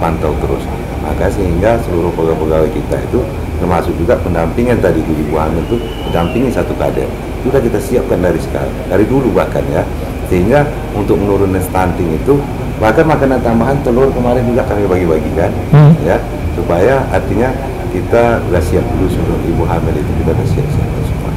pantau terus. Maka sehingga seluruh pegawai-pegawai kita itu, termasuk juga pendampingan tadi di ibu hamil itu, mendampingi satu kader. Sudah kita siapkan dari sekarang, dari dulu bahkan ya. Sehingga untuk menurunkan stunting itu, bahkan makanan tambahan telur kemarin juga kami bagi-bagikan, ya, supaya artinya kita sudah siap dulu sebelum ibu hamil itu, kita sudah siap-siap semua.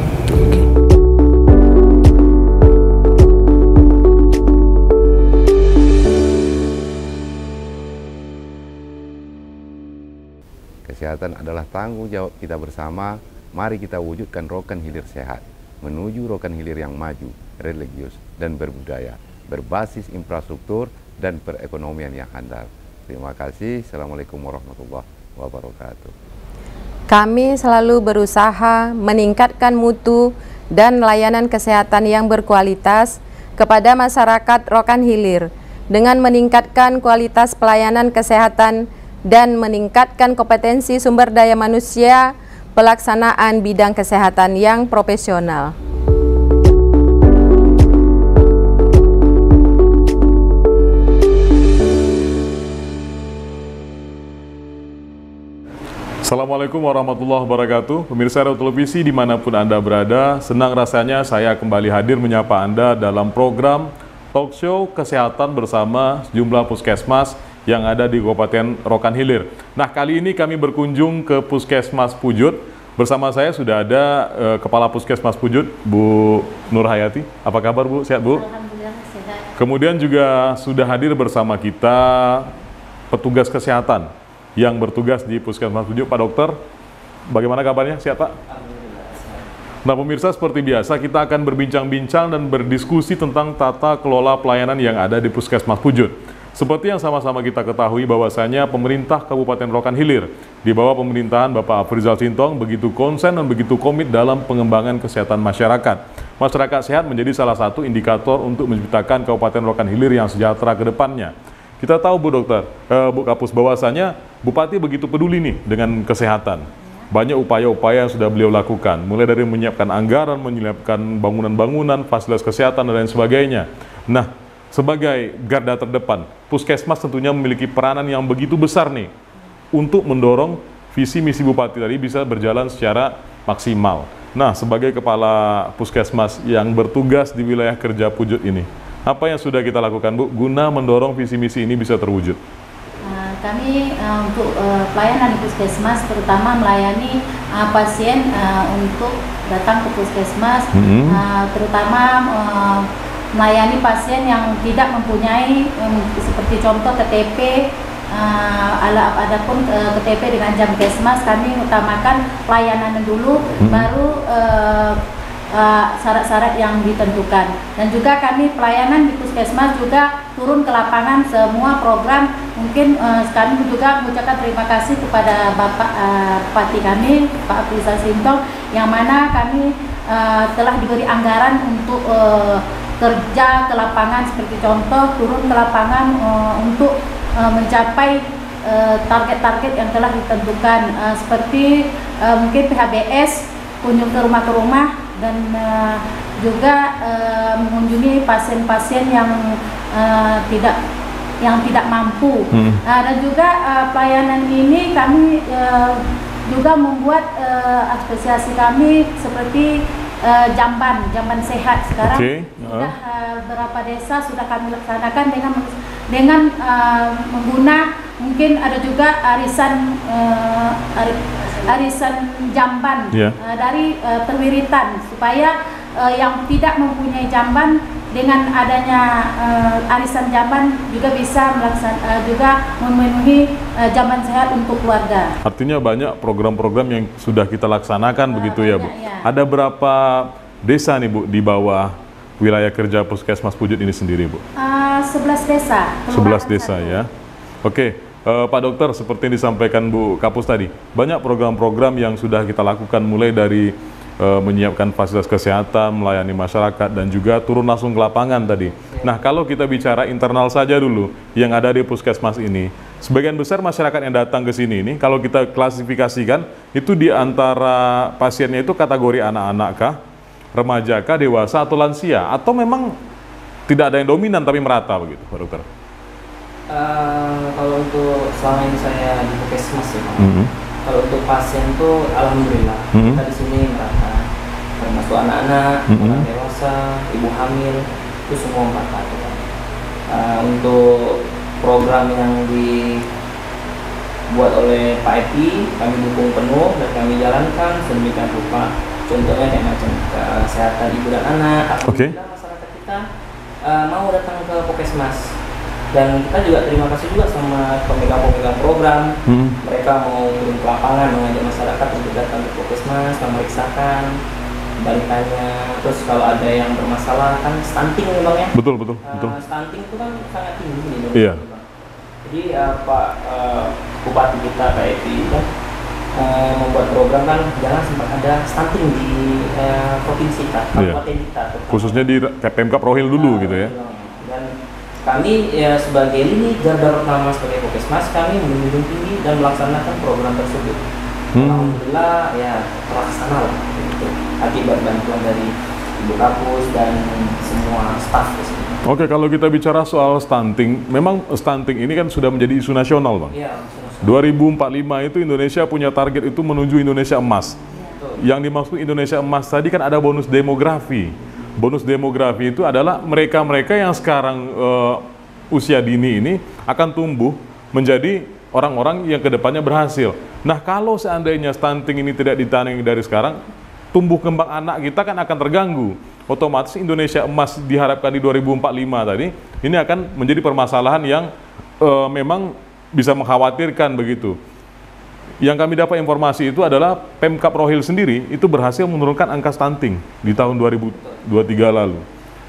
Kesehatan adalah tanggung jawab kita bersama. Mari kita wujudkan Rokan Hilir sehat, menuju Rokan Hilir yang maju, religius, dan berbudaya, berbasis infrastruktur dan perekonomian yang handal. Terima kasih. Assalamualaikum warahmatullahi wabarakatuh. Kami selalu berusaha meningkatkan mutu dan layanan kesehatan yang berkualitas kepada masyarakat Rokan Hilir dengan meningkatkan kualitas pelayanan kesehatan dan meningkatkan kompetensi sumber daya manusia pelaksanaan bidang kesehatan yang profesional. Assalamualaikum warahmatullahi wabarakatuh. Pemirsa Radio Televisi dimanapun Anda berada, senang rasanya saya kembali hadir menyapa Anda dalam program Talk Show Kesehatan bersama sejumlah puskesmas yang ada di Kabupaten Rokan Hilir. Nah, kali ini kami berkunjung ke Puskesmas Pujut. Bersama saya sudah ada Kepala Puskesmas Pujut, Bu Nur Hayati. Apa kabar, Bu? Sehat, Bu? Alhamdulillah sehat. Kemudian juga sudah hadir bersama kita petugas kesehatan yang bertugas di Puskesmas Pujut, Pak Dokter. Bagaimana kabarnya? Sehat, Pak? Nah, pemirsa, seperti biasa kita akan berbincang-bincang dan berdiskusi tentang tata kelola pelayanan yang ada di Puskesmas Pujut. Seperti yang sama-sama kita ketahui bahwasanya pemerintah Kabupaten Rokan Hilir di bawah pemerintahan Bapak Afrizal Sintong begitu konsen dan begitu komit dalam pengembangan kesehatan masyarakat. Masyarakat sehat menjadi salah satu indikator untuk menciptakan Kabupaten Rokan Hilir yang sejahtera ke depannya. Kita tahu, Bu Dokter, Bu Kapus, bahwasanya Bupati begitu peduli nih dengan kesehatan. Banyak upaya-upaya yang sudah beliau lakukan, mulai dari menyiapkan anggaran, menyiapkan bangunan-bangunan, fasilitas kesehatan, dan lain sebagainya. Nah, sebagai garda terdepan, Puskesmas tentunya memiliki peranan yang begitu besar nih untuk mendorong visi misi Bupati tadi bisa berjalan secara maksimal. Nah, sebagai Kepala Puskesmas yang bertugas di wilayah kerja Pujut ini, apa yang sudah kita lakukan, Bu, guna mendorong visi misi ini bisa terwujud? Kami untuk pelayanan di Puskesmas terutama melayani pasien untuk datang ke Puskesmas, terutama melayani pasien yang tidak mempunyai seperti contoh KTP. Adapun KTP dengan Jamkesmas kami utamakan pelayanan dulu, baru syarat-syarat yang ditentukan. Dan juga kami pelayanan di Puskesmas juga turun ke lapangan semua program. Mungkin kami juga mengucapkan terima kasih kepada Bapak Bupati kami, Pak Afrizal Sintong, yang mana kami telah diberi anggaran untuk kerja ke lapangan, seperti contoh turun ke lapangan untuk mencapai target-target yang telah ditentukan, seperti mungkin PHBS, kunjung ke rumah dan juga mengunjungi pasien-pasien yang tidak mampu. Dan juga pelayanan ini kami juga membuat asosiasi kami seperti jamban sehat sekarang. Sudah beberapa desa sudah kami laksanakan dengan mengguna, mungkin ada juga arisan jamban dari Perwiritan, supaya yang tidak mempunyai jamban dengan adanya arisan jamban juga bisa juga memenuhi jamban sehat untuk keluarga. Artinya banyak program-program yang sudah kita laksanakan begitu ya Bu. Ya. Ada berapa desa nih Bu di bawah wilayah kerja Puskesmas Pujut ini sendiri Bu? 11 desa. 11 desa ya. Oke, Pak Dokter, seperti yang disampaikan Bu Kapus tadi, banyak program-program yang sudah kita lakukan, mulai dari menyiapkan fasilitas kesehatan, melayani masyarakat, dan juga turun langsung ke lapangan tadi. Nah, kalau kita bicara internal saja dulu, yang ada di Puskesmas ini, sebagian besar masyarakat yang datang ke sini ini, kalau kita klasifikasikan, itu di antara pasiennya itu kategori anak-anak kah, remaja kah, dewasa, atau lansia, atau memang tidak ada yang dominan tapi merata begitu, Pak Dokter? Kalau untuk selama ini saya di Puskesmas ya, kalau untuk pasien tuh alhamdulillah kita di sini merata, termasuk anak-anak, orang dewasa, ibu hamil, itu semua merata. Untuk program yang dibuat oleh Pak Epi, kami dukung penuh dan kami jalankan sedemikian rupa. Contohnya kayak macam kesehatan ibu dan anak. Alhamdulillah masyarakat kita mau datang ke Puskesmas, dan kita juga terima kasih juga sama pemegang program. Mereka mau turun ke lapangan mengajak masyarakat untuk datang ke Puskesmas, memeriksakan balitanya. Terus kalau ada yang bermasalah, kan stunting memang ya. Betul. Stunting itu kan sangat tinggi di Indonesia. Iya. Jadi Pak Bupati kita Pak Epi kan membuat program, kan jangan sempat ada stunting di provinsi kita, kabupaten kita. Khususnya di Pemkab Rohil dulu gitu ya. Dan kami ya sebagai lini garda pertama sebagai Puskesmas, kami menjunjung tinggi dan melaksanakan program tersebut. Alhamdulillah ya terlaksana lah gitu, akibat bantuan dari Ibu Kapus dan semua staf di sini. Oke, kalau kita bicara soal stunting, memang stunting ini kan sudah menjadi isu nasional, Bang. Iya, 2045 itu Indonesia punya target itu menuju Indonesia emas. Yang dimaksud Indonesia emas tadi kan ada bonus demografi. Bonus demografi itu adalah mereka-mereka yang sekarang usia dini ini akan tumbuh menjadi orang-orang yang kedepannya berhasil. Nah, kalau seandainya stunting ini tidak ditangani dari sekarang, tumbuh kembang anak kita kan akan terganggu. Otomatis Indonesia emas diharapkan di 2045 tadi, ini akan menjadi permasalahan yang memang bisa mengkhawatirkan begitu. Yang kami dapat informasi itu adalah Pemkab Rohil sendiri itu berhasil menurunkan angka stunting di tahun 2023 lalu.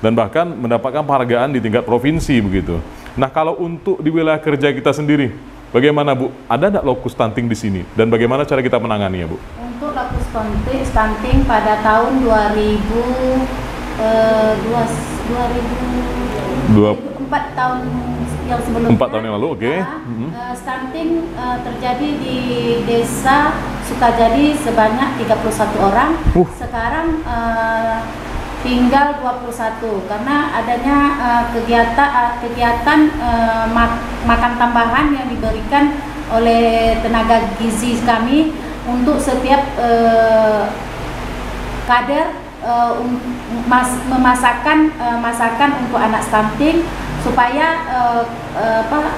Dan bahkan mendapatkan penghargaan di tingkat provinsi begitu. Nah, kalau untuk di wilayah kerja kita sendiri, bagaimana Bu? Ada tidak lokus stunting di sini? Dan bagaimana cara kita menangani ya Bu? Untuk lokus stunting pada tahun 2004 tahun yang sebelumnya, 4 tahun yang lalu, oke. Stunting terjadi di desa Sukajadi sebanyak 31 orang. Sekarang tinggal 21 karena adanya kegiatan makan tambahan yang diberikan oleh tenaga gizi kami untuk setiap kader masakan untuk anak stunting, supaya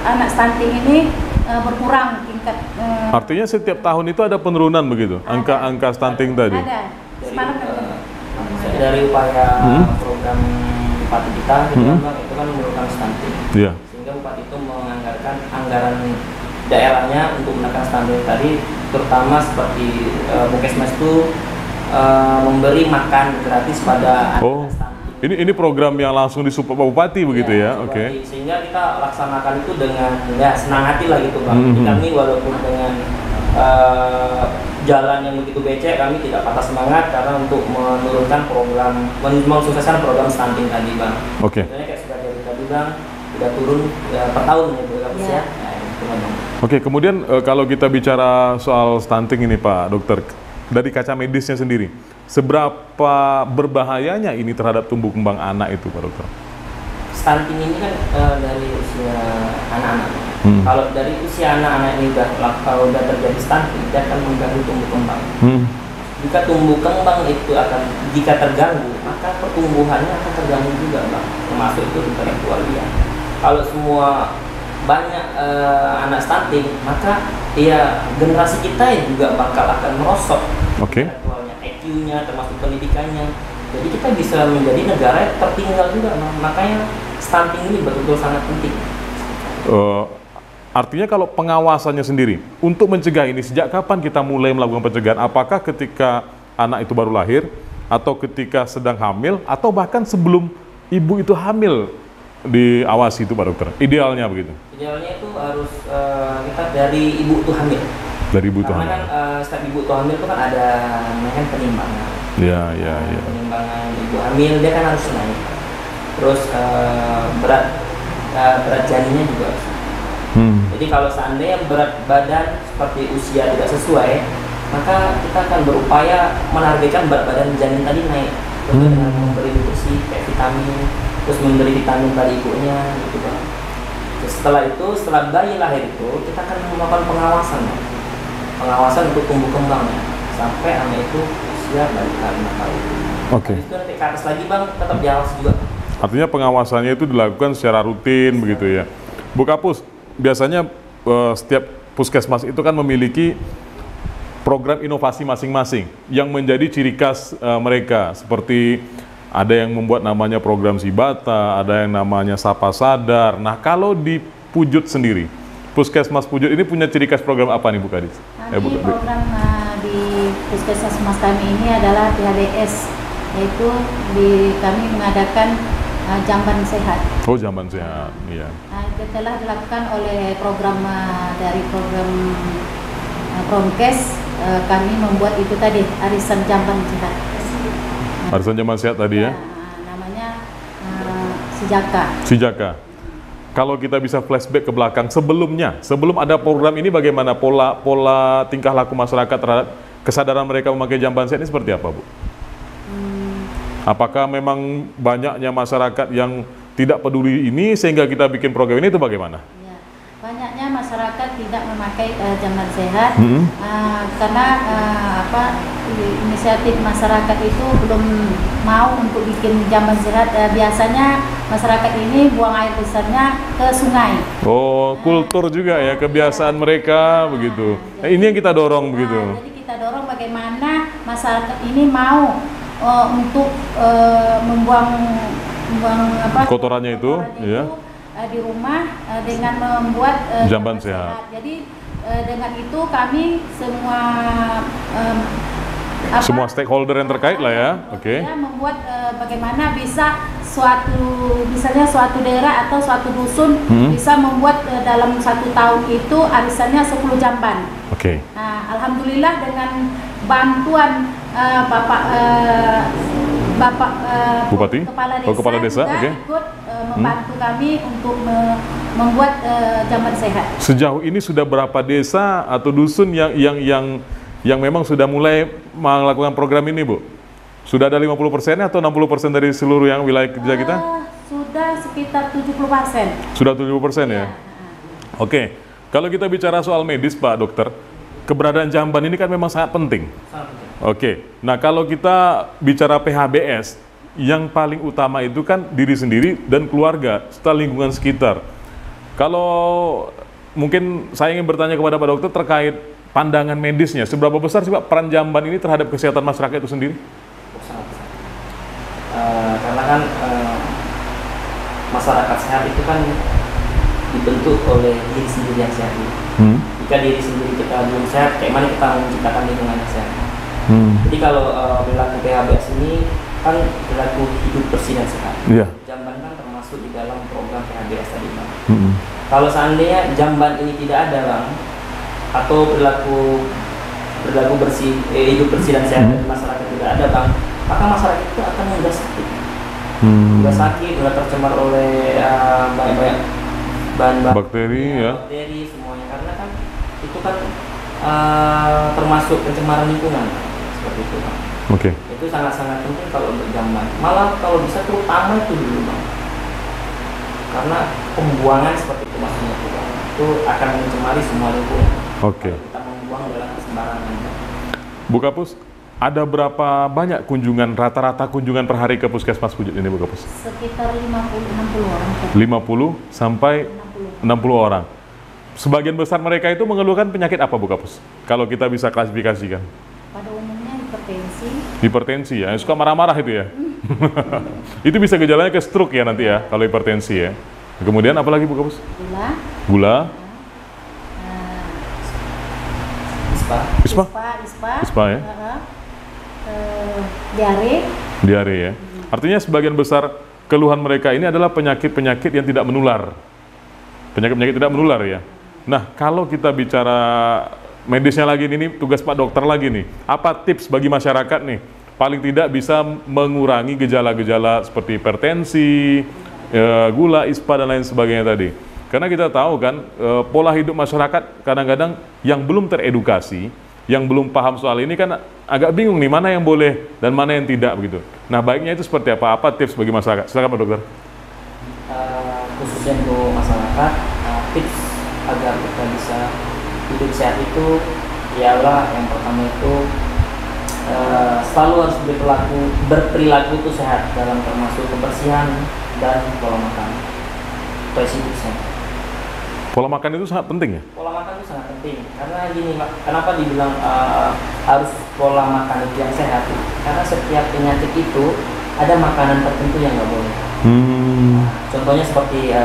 anak stunting ini berkurang tingkat. Artinya setiap tahun itu ada penurunan begitu, angka stunting tadi. Ada. Semalam dari upaya program bupati kita, gitu kan Bang, itu kan memerlukan stunting. Iya. Sehingga bupati itu menganggarkan anggaran daerahnya untuk menekan stunting tadi, terutama seperti Puskesmas itu memberi makan gratis pada anak stunting. Ini program yang langsung disupport Bupati begitu ya? Oke. Sehingga kita laksanakan itu dengan ya senang hati lah gitu Bang. Jadi kami walaupun dengan jalan yang begitu becek, kami tidak patah semangat karena untuk menurunkan program, mensukseskan program stunting tadi Bang. Oke. Sebenarnya kayak sudah dari tadi Bang, sudah turun per tahun ya Bu ya. Oke, kemudian kalau kita bicara soal stunting ini Pak Dokter, dari kaca medisnya sendiri, seberapa berbahayanya ini terhadap tumbuh kembang anak itu Pak Dokter? Stunting ini kan dari usia anak-anak. Kalau dari usia anak-anak ini kalau udah terjadi stunting, dia akan mengganggu tumbuh kembang. Jika tumbuh kembang itu jika terganggu, maka pertumbuhannya akan terganggu juga Bang, termasuk itu intelektual dia. Kalau semua banyak anak stunting, maka ya generasi kita yang juga bakal akan merosot. Intelektualnya, IQ-nya, termasuk pendidikannya. Jadi kita bisa menjadi negara yang tertinggal juga, makanya stunting ini betul-betul sangat penting. Artinya kalau pengawasannya sendiri, untuk mencegah ini, sejak kapan kita mulai melakukan pencegahan? Apakah ketika anak itu baru lahir, atau ketika sedang hamil, atau bahkan sebelum ibu itu hamil diawasi itu Pak Dokter? Idealnya begitu? Idealnya itu harus kita dari ibu itu hamil. Dari ibu itu hamil? Karena kan setiap ibu itu hamil itu kan ada namanya penimbangan. Iya. Penimbangan ibu hamil dia kan harus naik. Terus berat janinnya juga harus. Jadi kalau seandainya berat badan seperti usia tidak sesuai, maka kita akan berupaya menargetkan berat badan janin tadi naik. Dengan memberi nutrisi kayak vitamin, terus memberi vitamin pada ibunya gitu Bang. Terus setelah bayi lahir itu, kita akan melakukan pengawasan untuk tumbuh kembangnya sampai anak itu usia balita 5 tahun. Itu nanti ke atas lagi Bang, tetap diawasi juga. Artinya pengawasannya itu dilakukan secara rutin begitu ya. Bu Kapus, biasanya setiap puskesmas itu kan memiliki program inovasi masing-masing yang menjadi ciri khas mereka, seperti ada yang membuat namanya program Sibata, ada yang namanya Sapa Sadar. Nah, kalau di Pujut sendiri, Puskesmas Pujut ini punya ciri khas program apa nih Bu Kadis? Program di Puskesmas kami ini adalah PHBS, yaitu kami mengadakan jamban sehat. Oh, jamban sehat, iya. Itu telah dilakukan oleh dari program Promkes. Kami membuat itu tadi, arisan jamban sehat. Arisan jamban sehat tadi ya? Namanya Sijaka. Sijaka. Kalau kita bisa flashback ke belakang sebelum ada program ini, bagaimana pola tingkah laku masyarakat terhadap kesadaran mereka memakai jamban sehat ini seperti apa Bu? Apakah memang banyaknya masyarakat yang tidak peduli ini sehingga kita bikin program ini, itu bagaimana? Ya, banyaknya masyarakat tidak memakai jamban sehat karena inisiatif masyarakat itu belum mau untuk bikin jamban sehat. Biasanya masyarakat ini buang air besarnya ke sungai. Oh, kultur juga ya, kebiasaan mereka begitu. Ini yang kita dorong begitu. Jadi kita dorong bagaimana masyarakat ini mau untuk membuang kotorannya itu ya di rumah dengan membuat jamban sehat. Jadi dengan itu kami semua stakeholder yang terkait lah ya, membuat bagaimana bisa misalnya suatu daerah atau suatu dusun bisa membuat dalam 1 tahun itu arisannya 10 jamban. Nah, alhamdulillah dengan bantuan Bapak Bupati, Kepala Desa juga ikut membantu kami untuk membuat jamban sehat. Sejauh ini sudah berapa desa atau dusun yang memang sudah mulai melakukan program ini, Bu? Sudah ada 50% atau 60% dari seluruh yang wilayah kerja kita? Sudah sekitar 70%. Sudah 70% ya? Oke. Kalau kita bicara soal medis, Pak Dokter, keberadaan jamban ini kan memang sangat penting. Oke. Nah, kalau kita bicara PHBS, yang paling utama itu kan diri sendiri dan keluarga, serta lingkungan sekitar. Kalau mungkin saya ingin bertanya kepada Pak Dokter terkait pandangan medisnya, seberapa besar sih Pak peran jamban ini terhadap kesehatan masyarakat itu sendiri? Karena kan masyarakat sehat itu kan dibentuk oleh diri sendiri yang sehat. Jika diri sendiri kita belum sehat, kayak mana kita mau menciptakan lingkungan yang sehat? Jadi kalau perilaku PHBS ini kan perilaku hidup bersih dan sehat. Jamban kan termasuk di dalam program PHBS tadi, Bang. Kalau seandainya jamban ini tidak ada, Bang, atau perilaku bersih, hidup bersih dan sehat dari masyarakat tidak ada, Bang, maka masyarakat itu akan mudah sakit. Mudah sakit, mudah tercemar oleh banyak bahan-bahan bakteri, bakteri semuanya, karena kan itu kan termasuk pencemaran lingkungan seperti itu, Bang. Itu sangat-sangat penting kalau untuk jamban. Malah kalau bisa terutama itu dulu, Bang, karena pembuangan seperti itu maksudnya itu akan mencemari semua lingkungan. Kita membuang dalam sembarangan. Bu Kapus, ada berapa banyak kunjungan, rata-rata kunjungan per hari ke Puskesmas Pujut ini, Bu Kapus? Sekitar 50-60 orang. 50 sampai 60 orang. Sebagian besar mereka itu mengeluhkan penyakit apa, Bu Kapus? Kalau kita bisa klasifikasikan. Pada umumnya hipertensi. Hipertensi ya, yang suka marah-marah itu ya. Itu bisa gejalanya ke stroke ya nanti ya, kalau hipertensi ya. Kemudian apa lagi, Bu Kapus? Gula. ISPA ya. Diare ya. Artinya sebagian besar keluhan mereka ini adalah penyakit-penyakit yang tidak menular. Penyakit-penyakit tidak menular ya. Nah, kalau kita bicara medisnya lagi ini tugas Pak Dokter lagi nih. Apa tips bagi masyarakat nih? Paling tidak bisa mengurangi gejala-gejala seperti hipertensi, gula, ISPA dan lain sebagainya tadi. Karena kita tahu kan pola hidup masyarakat kadang-kadang yang belum teredukasi, yang belum paham soal ini kan agak bingung nih mana yang boleh dan mana yang tidak begitu. Nah, baiknya itu seperti apa? Apa tips bagi masyarakat? Silakan Pak Dokter. Khususnya untuk masyarakat, tips agar kita bisa hidup sehat itu ialah yang pertama itu selalu harus berperilaku itu sehat dalam termasuk kebersihan dan pola makan. Itu hidup sehat. Pola makan itu sangat penting ya? Pola makan itu sangat penting, karena gini, kenapa dibilang harus pola makan itu yang sehat? Karena setiap penyakit itu ada makanan tertentu yang nggak boleh. Contohnya seperti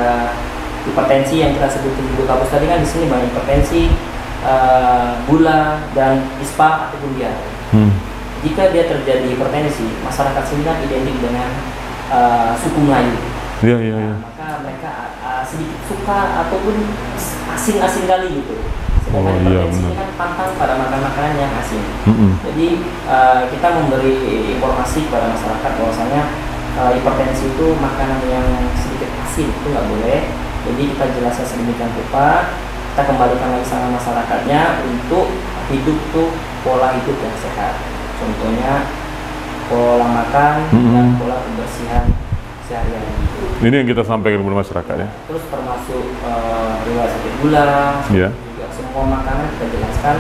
hipertensi yang kita sebutin di Kapus tadi kan, di sini banyak hipertensi, gula dan ISPA ataupun diare. Jika dia terjadi hipertensi, masyarakat sini kan identik dengan suku Melayu. Maka mereka sedikit suka ataupun asing-asing kali gitu. Sedangkan hipertensi ini kan pantang pada makan-makanan yang asing. Jadi kita memberi informasi kepada masyarakat bahwasanya hipertensi itu makanan yang sedikit asin itu nggak boleh. Jadi kita jelaskan sedemikian rupa, kita kembalikan lagi sama masyarakatnya untuk hidup tuh pola hidup yang sehat. Contohnya pola makan dan pola kebersihan sehari-hari. Ini yang kita sampaikan kepada masyarakat ya. Terus termasuk riwayat sakit gula, juga semua makanan kita jelaskan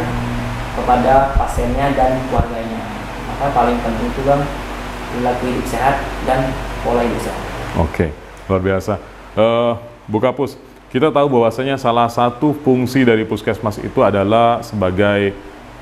kepada pasiennya dan keluarganya. Maka paling penting itu Bang, perilaku hidup sehat dan pola hidup sehat. Luar biasa. Bu Kapus, kita tahu bahwasanya salah satu fungsi dari Puskesmas itu adalah sebagai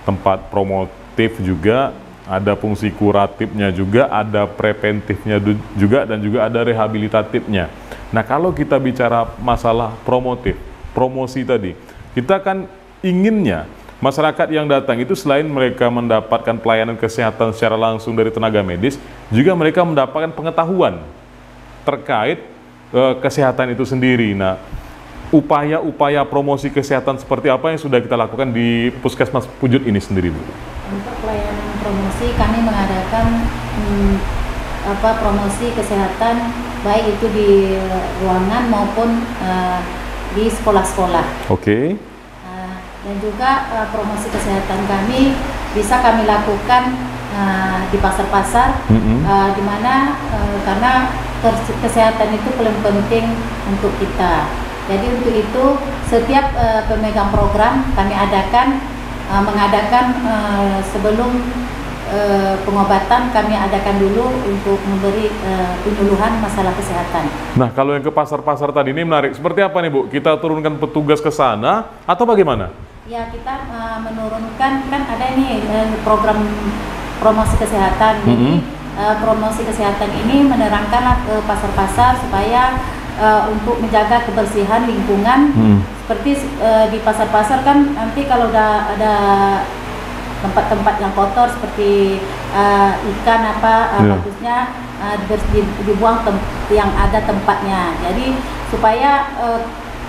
tempat promotif juga, ada fungsi kuratifnya juga, ada preventifnya juga, dan juga ada rehabilitatifnya. Nah, kalau kita bicara masalah promosi tadi, kita kan inginnya masyarakat yang datang itu selain mereka mendapatkan pelayanan kesehatan secara langsung dari tenaga medis, juga mereka mendapatkan pengetahuan terkait kesehatan itu sendiri. Nah, upaya-upaya promosi kesehatan seperti apa yang sudah kita lakukan di Puskesmas Pujut ini sendiri, Bu? Untuk pelayanan promosi, kami mengadakan promosi kesehatan baik itu di ruangan maupun di sekolah-sekolah. Dan juga promosi kesehatan kami bisa kami lakukan di pasar-pasar, di mana karena kesehatan itu paling penting untuk kita. Jadi untuk itu setiap pemegang program kami mengadakan sebelum pengobatan, kami adakan dulu untuk memberi penyuluhan masalah kesehatan. Nah, kalau yang ke pasar-pasar tadi ini menarik. Seperti apa nih, Bu? Kita turunkan petugas ke sana atau bagaimana? Ya, kita menurunkan, kan ada nih program promosi kesehatan. Jadi promosi kesehatan ini menerangkanlah ke pasar-pasar supaya untuk menjaga kebersihan lingkungan. Seperti di pasar-pasar kan nanti kalau udah ada tempat-tempat yang kotor seperti ikan bagusnya dibuang yang ada tempatnya. Jadi supaya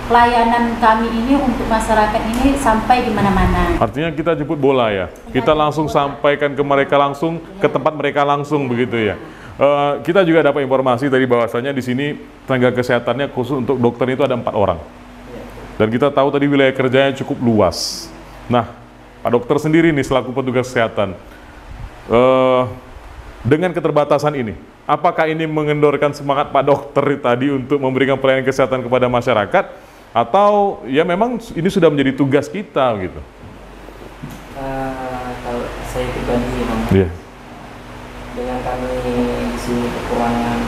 pelayanan kami ini untuk masyarakat ini sampai di mana-mana. Artinya kita jemput bola ya, kita langsung sampaikan ke mereka langsung, ke tempat mereka langsung begitu ya. Kita juga dapat informasi tadi bahwasanya di sini tenaga kesehatannya khusus untuk dokter itu ada 4 orang. Dan kita tahu tadi wilayah kerjanya cukup luas. Nah, Pak Dokter sendiri nih selaku petugas kesehatan, dengan keterbatasan ini, apakah ini mengendorkan semangat Pak Dokter tadi untuk memberikan pelayanan kesehatan kepada masyarakat, atau ya memang ini sudah menjadi tugas kita gitu? Kalau saya pribadi, dengan kami di sini kekurangan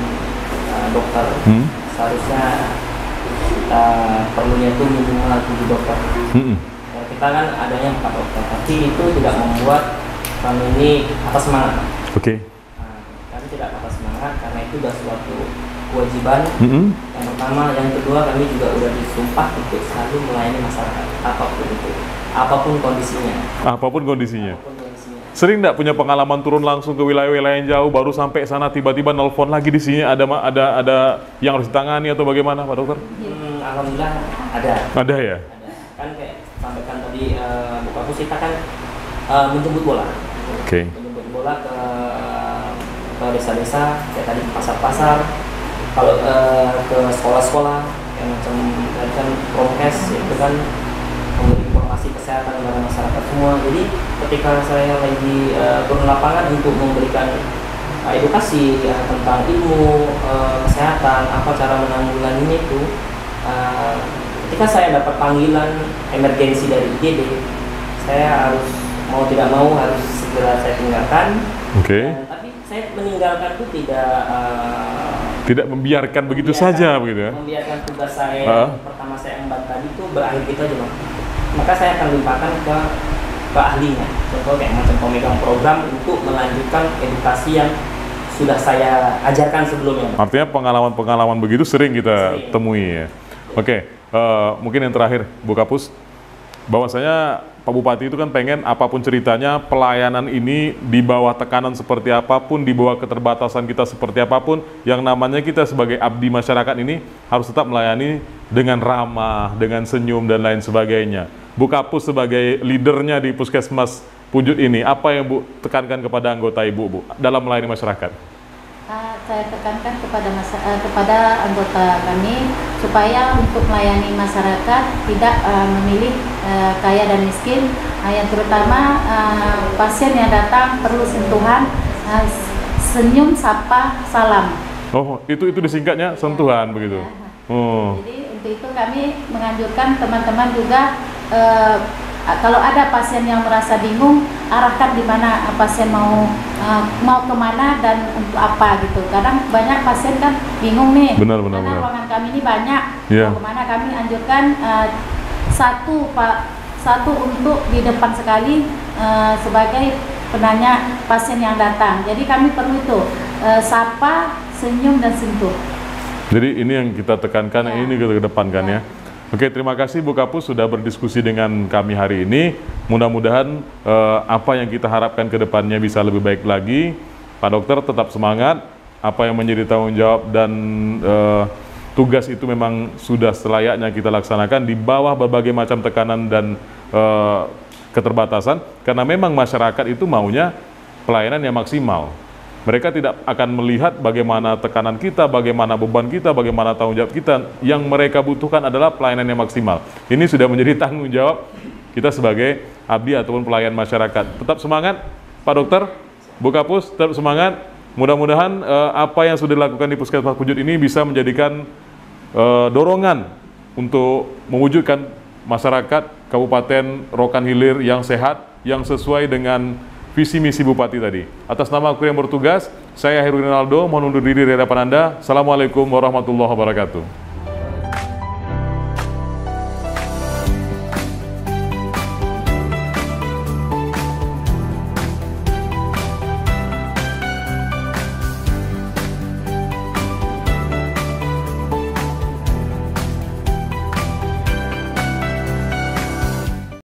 dokter, seharusnya kita perlunya itu minimal 7 dokter. Kita kan adanya 4 dokter, tapi itu tidak membuat kami ini patah semangat. Kami tidak patah semangat karena itu sudah suatu kewajiban. Yang pertama, yang kedua kami juga sudah disumpah untuk selalu melayani masyarakat apapun itu, apapun kondisinya. Apapun kondisinya. Sering nggak punya pengalaman turun langsung ke wilayah-wilayah yang jauh, baru sampai sana tiba-tiba nelfon lagi di sini ada yang harus ditangani atau bagaimana, Pak Dokter? Alhamdulillah ada. Ada ya. Kan kayak sampaikan tadi Bu Kapus, kita kan menjemput bola. Menjemput bola ke desa-desa, kayak tadi pasar-pasar, kalau ke sekolah-sekolah yang macam kan prokes itu kan memberi informasi kesehatan kepada masyarakat semua. Jadi ketika saya lagi turun lapangan untuk memberikan edukasi tentang ilmu kesehatan, apa cara menanggulanginya itu, ketika saya dapat panggilan emergensi dari IGD, saya harus mau tidak mau harus segera saya tinggalkan. Tapi saya meninggalkan itu tidak membiarkan begitu saja begitu ya. Membiarkan tugas saya pertama saya embat tadi itu berakhir gitu aja, Bang. Maka saya akan limpahkan ke ahlinya. Contoh kayak macam pemegang program untuk melanjutkan edukasi yang sudah saya ajarkan sebelumnya. Artinya pengalaman-pengalaman begitu sering kita temui ya. Mungkin yang terakhir, Bu Kapus, bahwasanya Pak Bupati itu kan pengen apapun ceritanya pelayanan ini di bawah tekanan seperti apapun, di bawah keterbatasan kita seperti apapun, yang namanya kita sebagai abdi masyarakat ini harus tetap melayani dengan ramah, dengan senyum dan lain sebagainya. Bu Kapus sebagai leadernya di Puskesmas Pujut ini, apa yang Bu tekankan kepada anggota Ibu, Bu, dalam melayani masyarakat? Saya tekankan kepada anggota kami supaya untuk melayani masyarakat tidak memilih kaya dan miskin, yang terutama pasien yang datang perlu sentuhan, senyum, sapa, salam. Oh, itu disingkatnya sentuhan begitu. Jadi untuk itu kami menganjurkan teman-teman juga kalau ada pasien yang merasa bingung, arahkan di mana pasien mau kemana dan untuk apa gitu. Kadang banyak pasien kan bingung nih, karena ruangan kami ini banyak, mau kemana. Kami anjurkan satu untuk di depan sekali sebagai penanya pasien yang datang. Jadi kami perlu itu sapa, senyum dan sentuh. Jadi ini yang kita tekankan, ini kita kedepankan ya. Oke, terima kasih Bu Kapus sudah berdiskusi dengan kami hari ini. Mudah-mudahan apa yang kita harapkan ke depannya bisa lebih baik lagi. Pak Dokter tetap semangat, apa yang menjadi tanggung jawab dan tugas itu memang sudah selayaknya kita laksanakan di bawah berbagai macam tekanan dan keterbatasan, karena memang masyarakat itu maunya pelayanan yang maksimal. Mereka tidak akan melihat bagaimana tekanan kita, bagaimana beban kita, bagaimana tanggung jawab kita. Yang mereka butuhkan adalah pelayanan yang maksimal. Ini sudah menjadi tanggung jawab kita sebagai abdi ataupun pelayan masyarakat. Tetap semangat, Pak Dokter, Bu Kapus, tetap semangat. Mudah-mudahan apa yang sudah dilakukan di Puskesmas Pujut ini bisa menjadikan dorongan untuk mewujudkan masyarakat Kabupaten Rokan Hilir yang sehat, yang sesuai dengan visi misi Bupati tadi. Atas nama kru yang bertugas, saya Heru Rinaldo mohon undur diri dari hadapan Anda. Assalamualaikum warahmatullahi wabarakatuh.